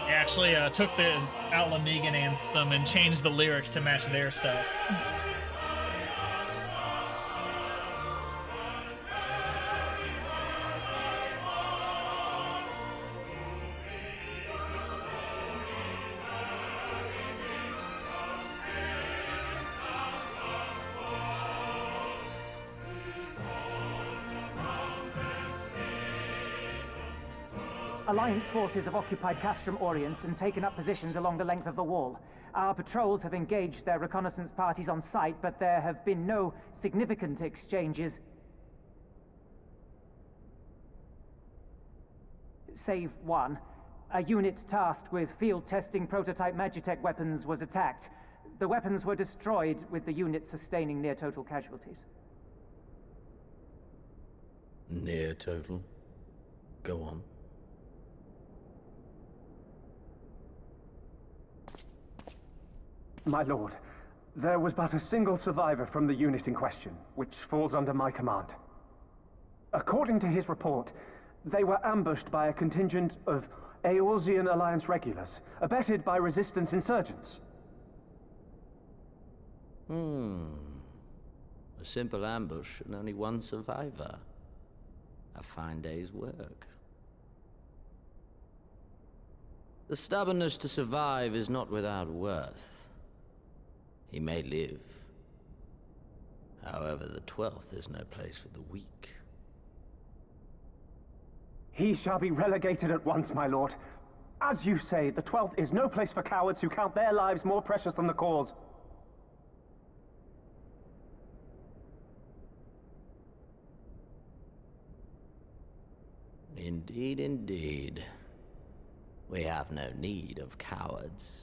They actually took the Alamegan anthem and changed the lyrics to match their stuff. Alliance forces have occupied Castrum Orients and taken up positions along the length of the wall. Our patrols have engaged their reconnaissance parties on site, but there have been no significant exchanges. Save one. A unit tasked with field testing prototype Magitech weapons was attacked. The weapons were destroyed, with the unit sustaining near total casualties. Near total? Go on. My lord, there was but a single survivor from the unit in question, which falls under my command. According to his report, they were ambushed by a contingent of Eorzean Alliance regulars, abetted by resistance insurgents. A simple ambush and only one survivor. A fine day's work. The stubbornness to survive is not without worth. He may live. However, the 12th is no place for the weak. He shall be relegated at once, my lord. As you say, the 12th is no place for cowards who count their lives more precious than the cause. Indeed, indeed. We have no need of cowards.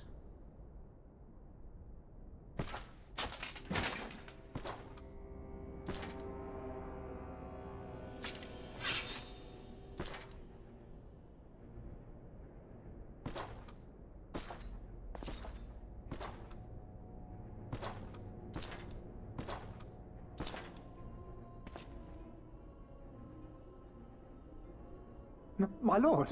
My lord,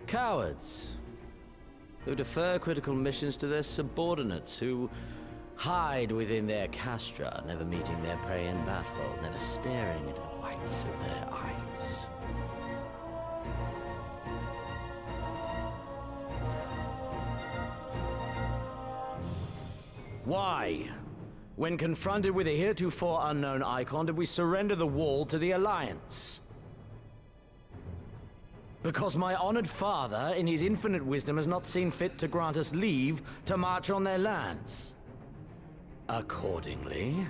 Cowards who defer critical missions to their subordinates, who hide within their castra, never meeting their prey in battle, never staring into the whites of their eyes. Why, when confronted with a heretofore unknown icon, did we surrender the wall to the Alliance? Because my honored father, in his infinite wisdom, has not seen fit to grant us leave to march on their lands. Accordingly,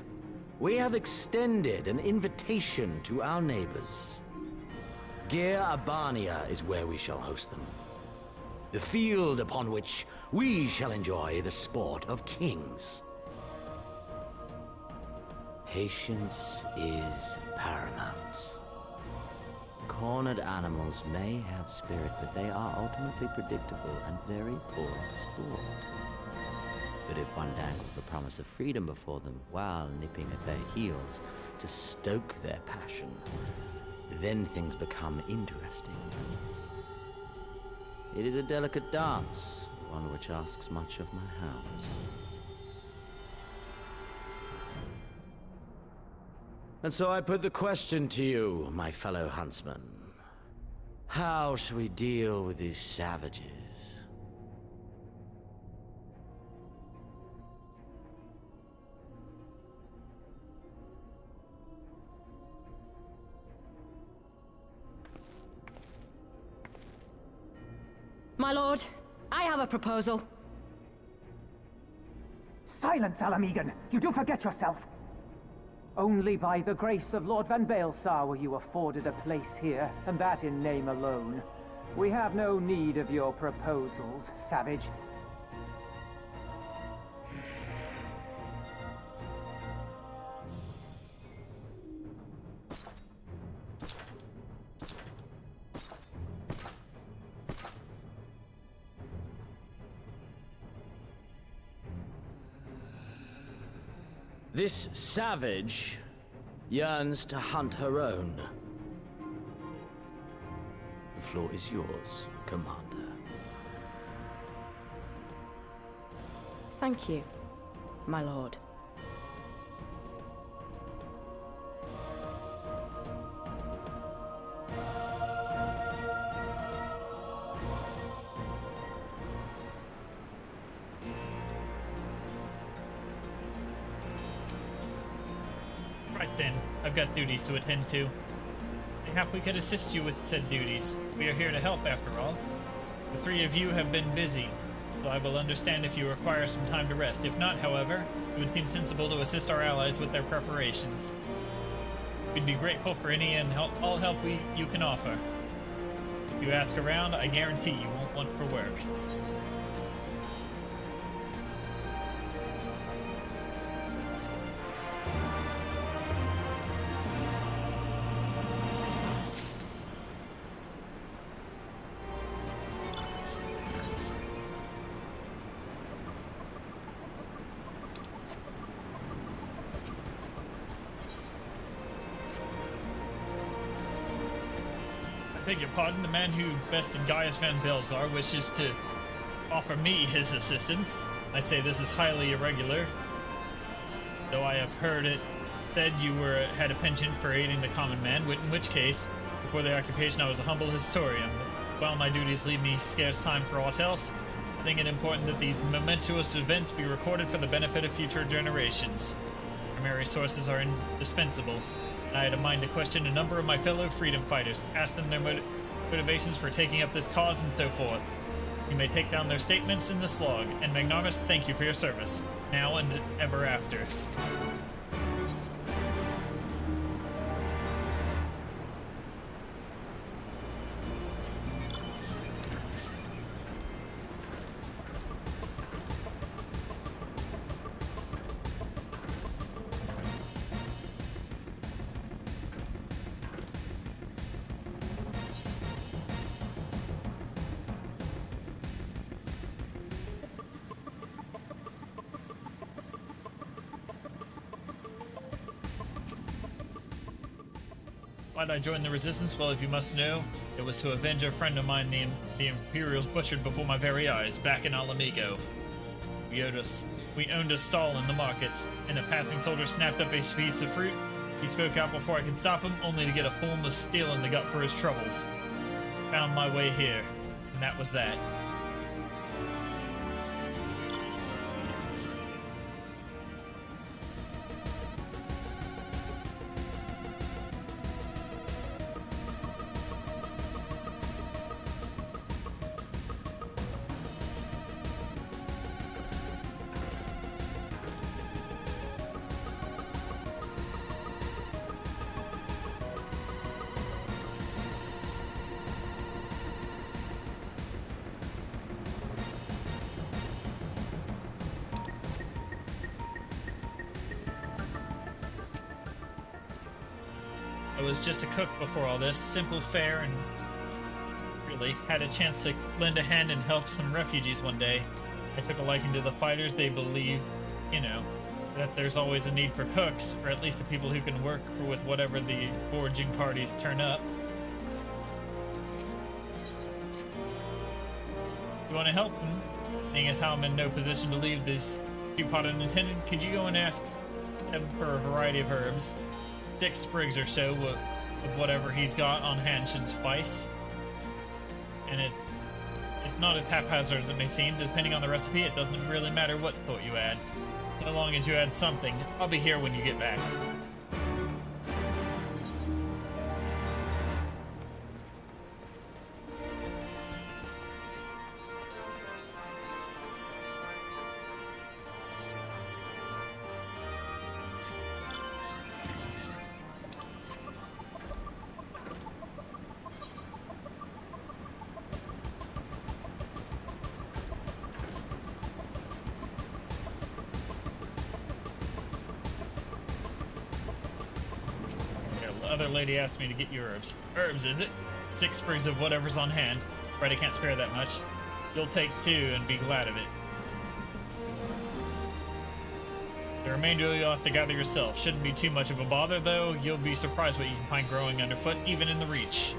we have extended an invitation to our neighbors. Gir Abania is where we shall host them. The field upon which we shall enjoy the sport of kings. Patience is paramount. Cornered animals may have spirit, but they are ultimately predictable and very poor sport. But if one dangles the promise of freedom before them while nipping at their heels to stoke their passion, then things become interesting. It is a delicate dance, one which asks much of my hounds. And so I put the question to you, my fellow huntsman. How shall we deal with these savages? My lord, I have a proposal. Silence, Alamegan! You do forget yourself! Only by the grace of Lord Van Baelsar were you afforded a place here, and that in name alone. We have no need of your proposals, savage. This savage yearns to hunt her own. The floor is yours, Commander. Thank you, my lord. Right then, I've got duties to attend to. Mayhap we could assist you with said duties. We are here to help, after all. The three of you have been busy, so I will understand if you require some time to rest. If not, however, it would seem sensible to assist our allies with their preparations. We'd be grateful for any and all help you can offer. If you ask around, I guarantee you won't want for work. Beg your pardon, the man who bested Gaius van Belzar wishes to offer me his assistance. I say this is highly irregular, though I have heard it said you had a penchant for aiding the common man, in which case, before the occupation I was a humble historian. But while my duties leave me scarce time for aught else, I think it important that these momentous events be recorded for the benefit of future generations. Primary sources are indispensable. I had a mind to question a number of my fellow freedom fighters, ask them their motivations for taking up this cause and so forth. You may take down their statements in this log, and magnanimous thank you for your service, now and ever after. Why'd I join the Resistance? Well, if you must know, it was to avenge a friend of mine the Imperials butchered before my very eyes, back in Alamigo. We owned a stall in the markets, and a passing soldier snapped up a piece of fruit. He spoke out before I could stop him, only to get a palm of steel in the gut for his troubles. Found my way here, and that was that. I was just a cook before all this, simple fare, and really had a chance to lend a hand and help some refugees one day. I took a liking to the fighters. They believe, that there's always a need for cooks, or at least the people who can work with whatever the foraging parties turn up. You want to help? Seeing as how I'm in no position to leave this teapot unattended, could you go and ask him for a variety of herbs? 6 sprigs or so of whatever he's got on hand should suffice. And it's not as haphazard as it may seem. Depending on the recipe, it doesn't really matter what sort you add. So long as you add something, I'll be here when you get back. Other lady asked me to get you herbs. Herbs, is it? 6 sprigs of whatever's on hand. Right, I can't spare that much. You'll take 2 and be glad of it. The remainder you'll have to gather yourself. Shouldn't be too much of a bother, though. You'll be surprised what you can find growing underfoot, even in the Reach.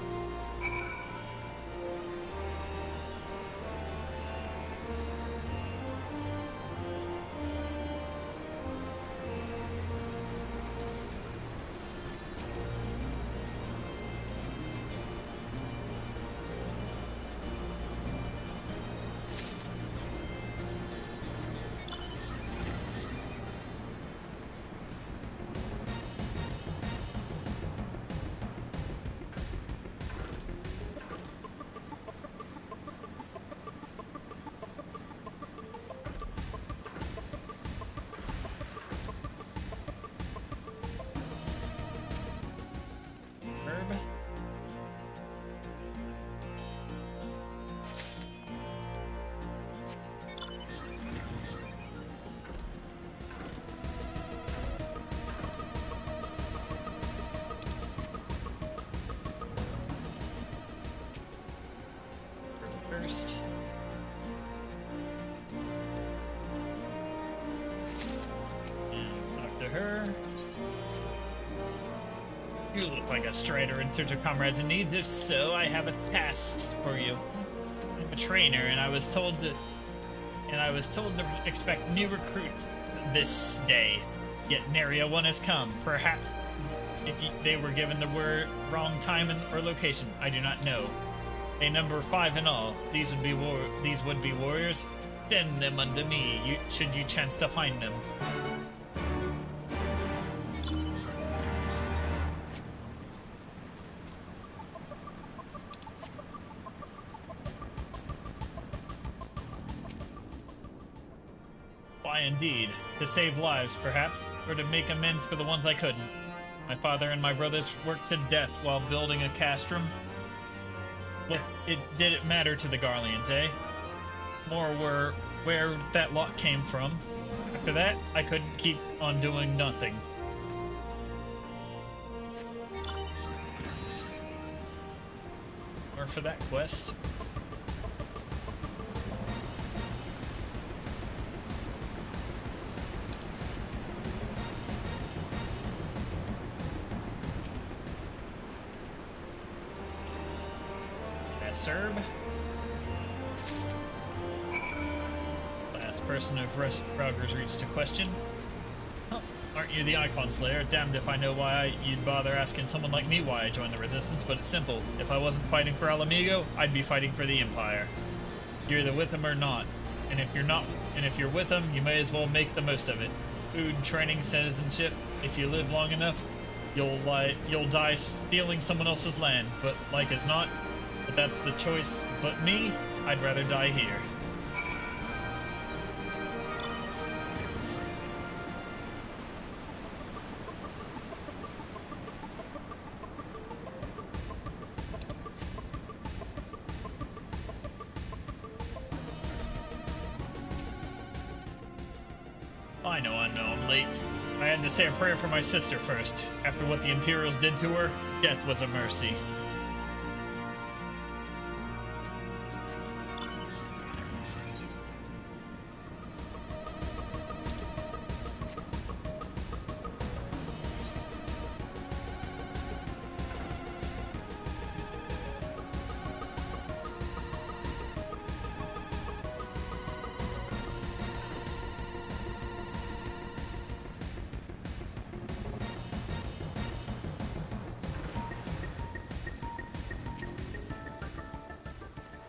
First. And talk to her. You look like a strider in search of comrades in need. If so, I have a task for you. I'm a trainer, and I was told to expect new recruits this day. Yet nary a one has come. Perhaps they were given the wrong time or location. I do not know. They number 5 in all. These would be warriors. Send them unto me, should you chance to find them. Why, indeed. To save lives, perhaps, or to make amends for the ones I couldn't. My father and my brothers worked to death while building a castrum. What did it matter to the Garleans, eh? More were where that lot came from. After that, I couldn't keep on doing nothing. Or for that quest. Herb. Last person of Rauger's reached to question. Oh, aren't you the Icon Slayer? Damned if I know why you'd bother asking someone like me why I joined the Resistance, but it's simple. If I wasn't fighting for Alamigo, I'd be fighting for the Empire. You're either with him or not. And if you're with him, you may as well make the most of it. Food, training, citizenship. If you live long enough, you'll die stealing someone else's land, but like as not. But that's the choice. But me, I'd rather die here. I know, I'm late. I had to say a prayer for my sister first. After what the Imperials did to her, death was a mercy.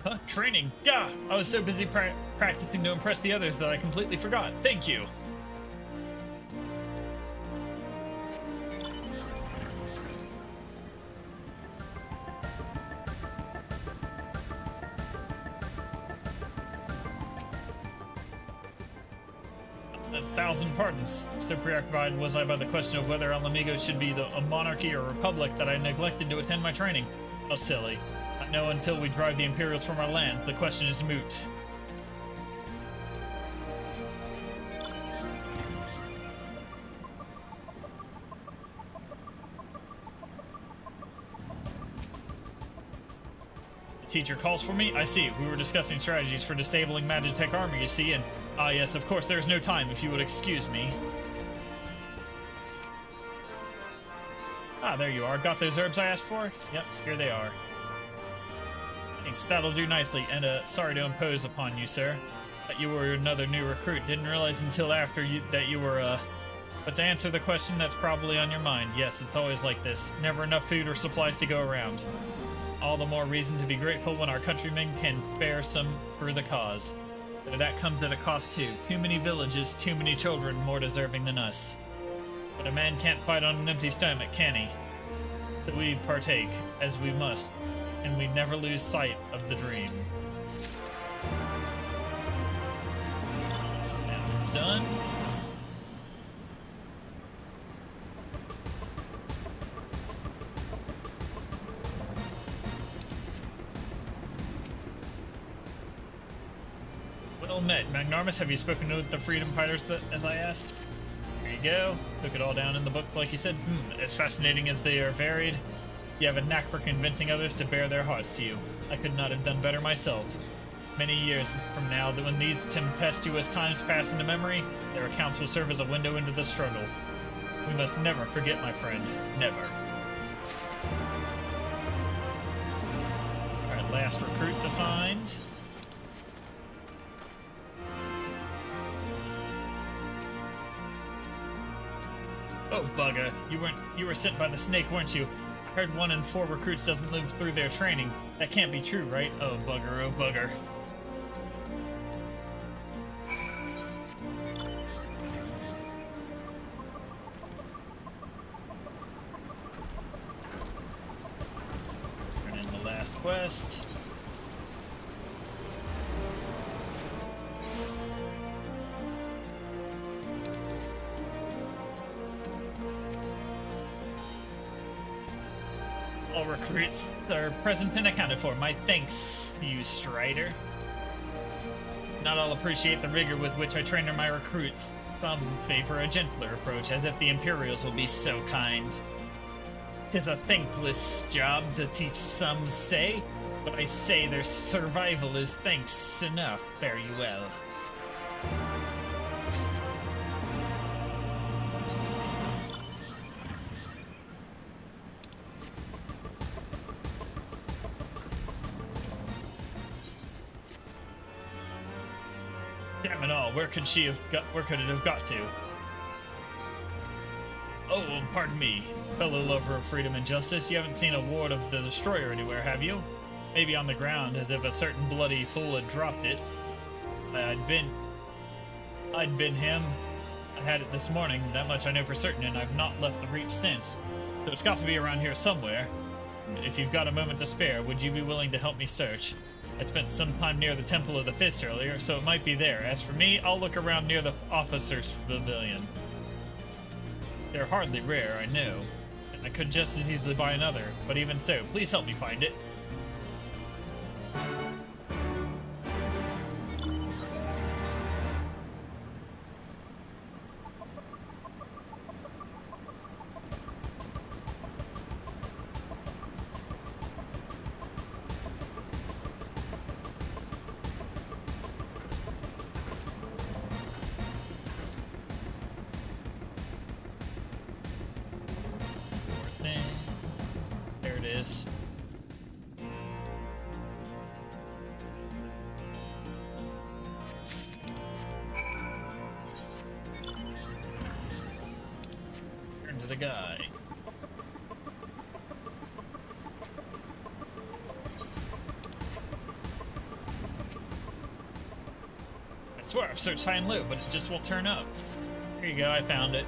Huh? Training? Yeah, I was so busy practicing to impress the others that I completely forgot. Thank you. A thousand pardons. So preoccupied was I by the question of whether Alamigo should be a monarchy or a republic that I neglected to attend my training. How silly. Not know until we drive the Imperials from our lands. The question is moot. The teacher calls for me? I see. We were discussing strategies for disabling Magitech armor, you see, and... Ah, yes, of course, there is no time, if you would excuse me. Ah, there you are. Got those herbs I asked for? Yep, here they are. Thanks, that'll do nicely, and sorry to impose upon you, sir. That you were another new recruit. Didn't realize until after that you were, But to answer the question that's probably on your mind, yes, it's always like this. Never enough food or supplies to go around. All the more reason to be grateful when our countrymen can spare some for the cause. But that comes at a cost too. Too many villages, too many children more deserving than us. But a man can't fight on an empty stomach, can he? So we partake, as we must, and we never lose sight of the dream. Now it's done. Well met, Magnarmus. Have you spoken to the freedom fighters as I asked? Here you go. Took it all down in the book like you said. As fascinating as they are varied, you have a knack for convincing others to bare their hearts to you. I could not have done better myself. Many years from now, when these tempestuous times pass into memory, their accounts will serve as a window into the struggle. We must never forget, my friend. Never. Alright, last recruit to find. Oh, bugger. You were sent by the snake, weren't you? I heard 1 in 4 recruits doesn't live through their training. That can't be true, right? Oh, bugger, oh, bugger. Turn in the last quest. All recruits are present and accounted for. My thanks, you Strider. Not all appreciate the rigor with which I train my recruits. Some favor a gentler approach, as if the Imperials will be so kind. 'Tis a thankless job to teach, some say, but I say their survival is thanks enough. Fare you well. Damn it all, where could it have got to? Oh, pardon me, fellow lover of freedom and justice. You haven't seen a ward of the Destroyer anywhere, have you? Maybe on the ground, as if a certain bloody fool had dropped it. I'd been him. I had it this morning, that much I know for certain, and I've not left the Reach since. So it's got to be around here somewhere. If you've got a moment to spare, would you be willing to help me search? I spent some time near the Temple of the Fist earlier, so it might be there. As for me, I'll look around near the officers' pavilion. They're hardly rare, I know, and I could just as easily buy another, but even so, please help me find it. There it is. Turn to the guy. I swear I've searched high and low, but it just won't turn up. Here you go, I found it.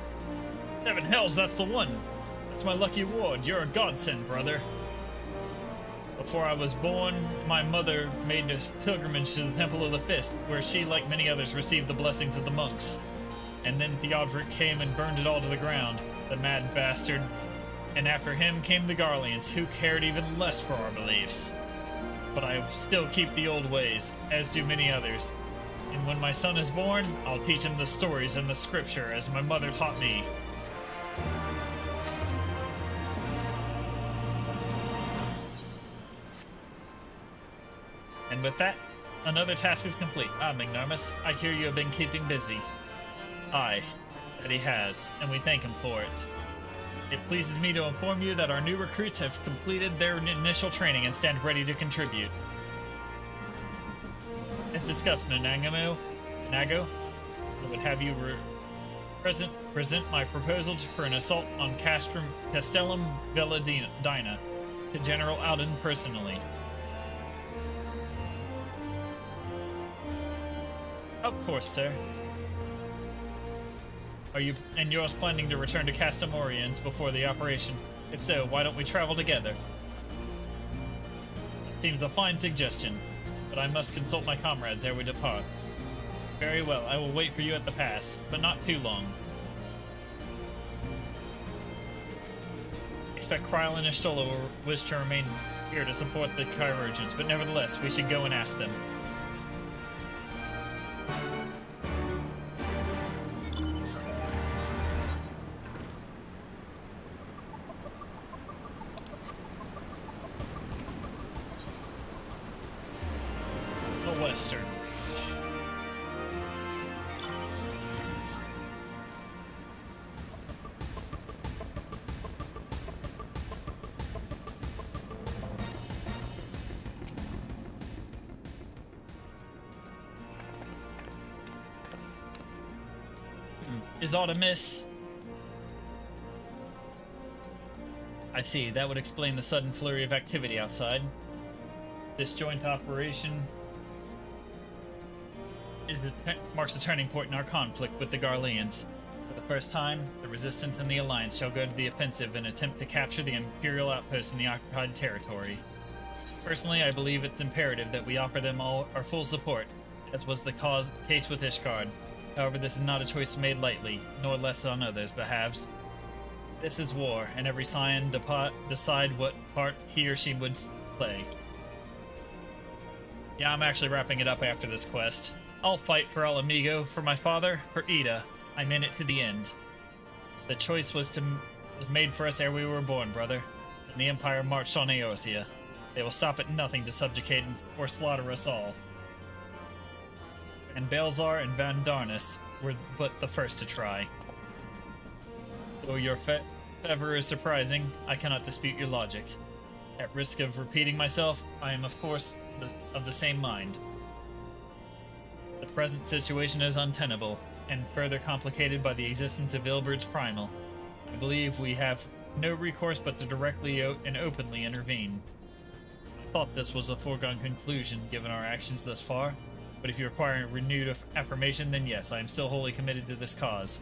7 hells, that's the one! That's my lucky ward. You're a godsend, brother. Before I was born, my mother made a pilgrimage to the Temple of the Fist, where she, like many others, received the blessings of the monks. And then Theodoric came and burned it all to the ground, the mad bastard. And after him came the Garleans, who cared even less for our beliefs. But I still keep the old ways, as do many others. And when my son is born, I'll teach him the stories and the scripture, as my mother taught me. And with that, another task is complete. Ah, Magnarmus, I hear you have been keeping busy. Aye, that he has, and we thank him for it. It pleases me to inform you that our new recruits have completed their initial training and stand ready to contribute. As discussed, Manago, I would have you present my proposal for an assault on Castellum Velladina to General Alden personally. Of course, sir. Are you and yours planning to return to Castamorians before the operation? If so, why don't we travel together? Seems a fine suggestion, but I must consult my comrades ere we depart. Very well, I will wait for you at the pass, but not too long. Expect Kryl and Ishtola will wish to remain here to support the Chirurgeons, but nevertheless, we should go and ask them. The Western. Is aught amiss? I see, that would explain the sudden flurry of activity outside. This joint operation marks a turning point in our conflict with the Garleans. For the first time, the Resistance and the Alliance shall go to the offensive and attempt to capture the Imperial outposts in the occupied territory. Personally, I believe it's imperative that we offer them all our full support, as was the case with Ishgard. However, this is not a choice made lightly, nor less on others' behalves. This is war, and every scion decide what part he or she would play. Yeah, I'm actually wrapping it up after this quest. I'll fight for Al Amigo, for my father, for Ida. I'm in it to the end. The choice was made for us ere we were born, brother, and the Empire marched on Eorzea. They will stop at nothing to subjugate or slaughter us all. And Balzar and Van Darnus were but the first to try. Though your favor is surprising, I cannot dispute your logic. At risk of repeating myself, I am of course of the same mind. The present situation is untenable, and further complicated by the existence of Ilberd's Primal. I believe we have no recourse but to directly and openly intervene. I thought this was a foregone conclusion, given our actions thus far. But if you require renewed affirmation, then yes, I am still wholly committed to this cause.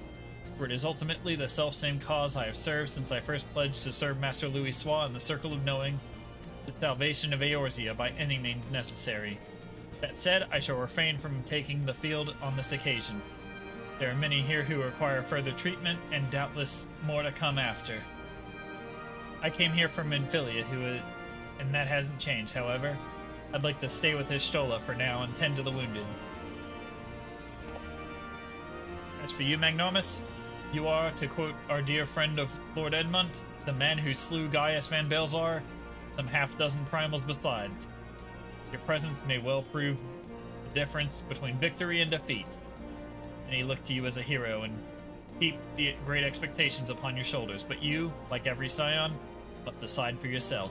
For it is ultimately the self-same cause I have served since I first pledged to serve Master Louis Sois in the Circle of Knowing, the salvation of Eorzea by any means necessary. That said, I shall refrain from taking the field on this occasion. There are many here who require further treatment, and doubtless more to come after. I came here from Minfilia, and that hasn't changed, however. I'd like to stay with Ishtola for now and tend to the wounded. As for you, Magnomus, you are, to quote our dear friend of Lord Edmund, the man who slew Gaius Van Balzar, some half-dozen primals besides. Your presence may well prove the difference between victory and defeat. And he looked to you as a hero and heaped the great expectations upon your shoulders, but you, like every scion, must decide for yourself.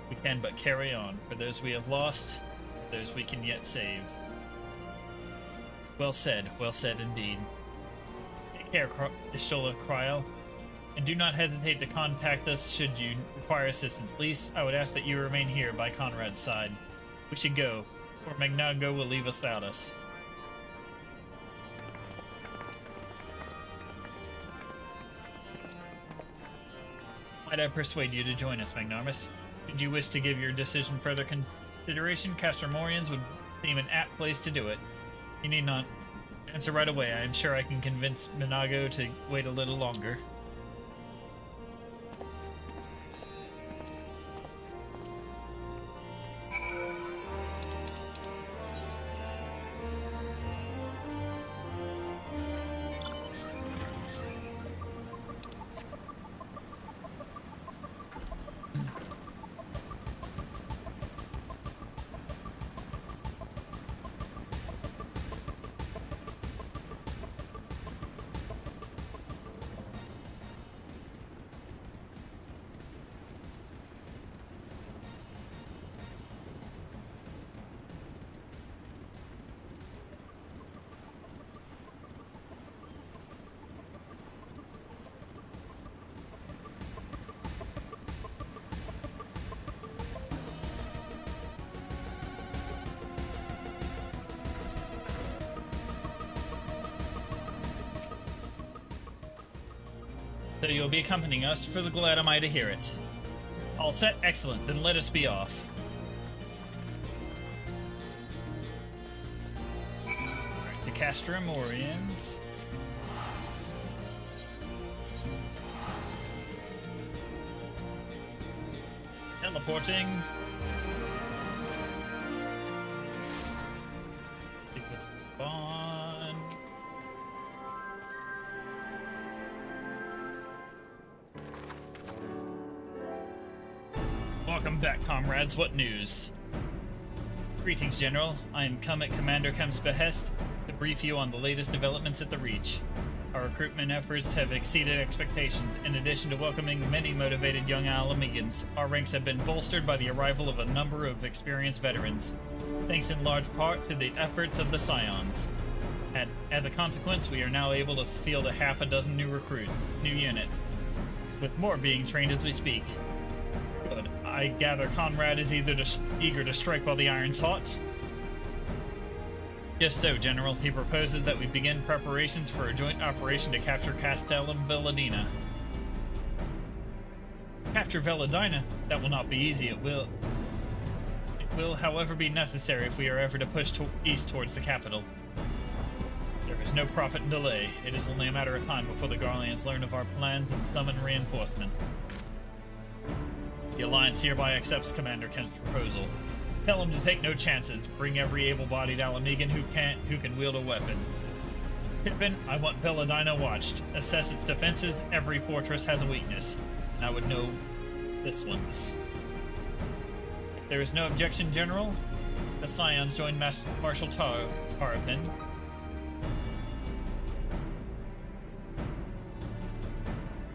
We can but carry on, for those we have lost, those we can yet save. Well said indeed. Take care, Ishtola Kryl, and do not hesitate to contact us should you require assistance. Least, I would ask that you remain here by Conrad's side. We should go, or Magnago will leave us without us. Might I persuade you to join us, Magnarmus? Should you wish to give your decision further consideration, Castamorians would seem an apt place to do it. You need not answer right away. I am sure I can convince Minago to wait a little longer. So you'll be accompanying us, for the glad am I to hear it. All set? Excellent, then let us be off. Alright, to Castrum Oriens. Teleporting. On. Welcome back, comrades. What news? Greetings, General. I am come at Commander Kemp's behest to brief you on the latest developments at the Reach. Our recruitment efforts have exceeded expectations. In addition to welcoming many motivated young Alamegans, our ranks have been bolstered by the arrival of a number of experienced veterans, thanks in large part to the efforts of the Scions. And as a consequence, we are now able to field a half a dozen new units, with more being trained as we speak. Good. I gather Conrad is eager to strike while the iron's hot. Just so, General. He proposes that we begin preparations for a joint operation to capture Castellum Velladina. Capture Velladina? That will not be easy. It will, however, be necessary if we are ever to push east towards the capital. There is no profit in delay. It is only a matter of time before the Garleans learn of our plans and summon reinforcements. The Alliance hereby accepts Commander Kemp's proposal. Tell him to take no chances. Bring every able-bodied Alamegan who can wield a weapon. Pippin, I want Velladina watched. Assess its defenses. Every fortress has a weakness. And I would know this one's. If there is no objection, General, the Scions join Marshal Tarapin.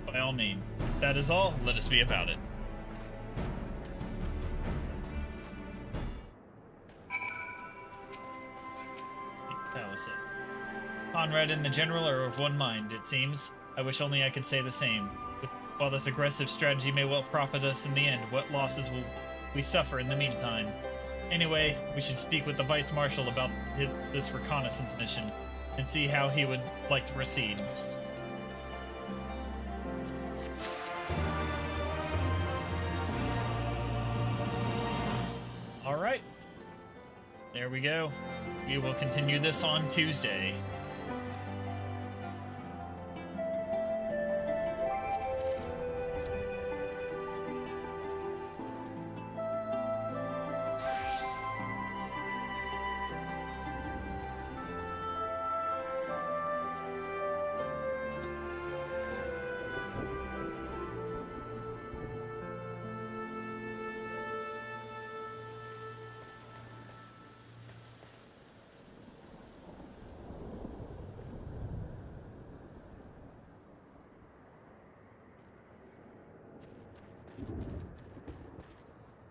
By all means. If that is all, let us be about it. Conrad and the General are of one mind, it seems. I wish only I could say the same. While this aggressive strategy may well profit us in the end, what losses will we suffer in the meantime? Anyway, we should speak with the Vice Marshal about this reconnaissance mission, and see how he would like to proceed. Alright. There we go. We will continue this on Tuesday.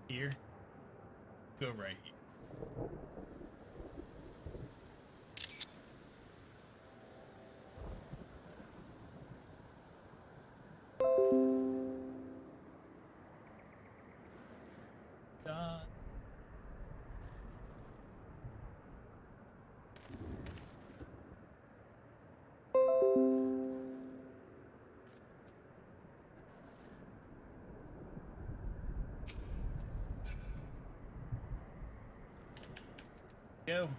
Here. Go right here. Go.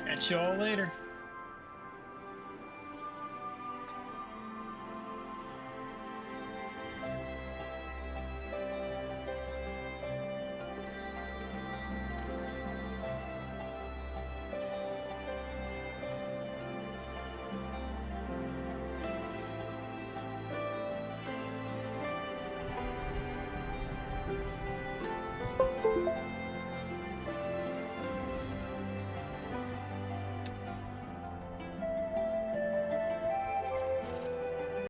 Catch y'all later.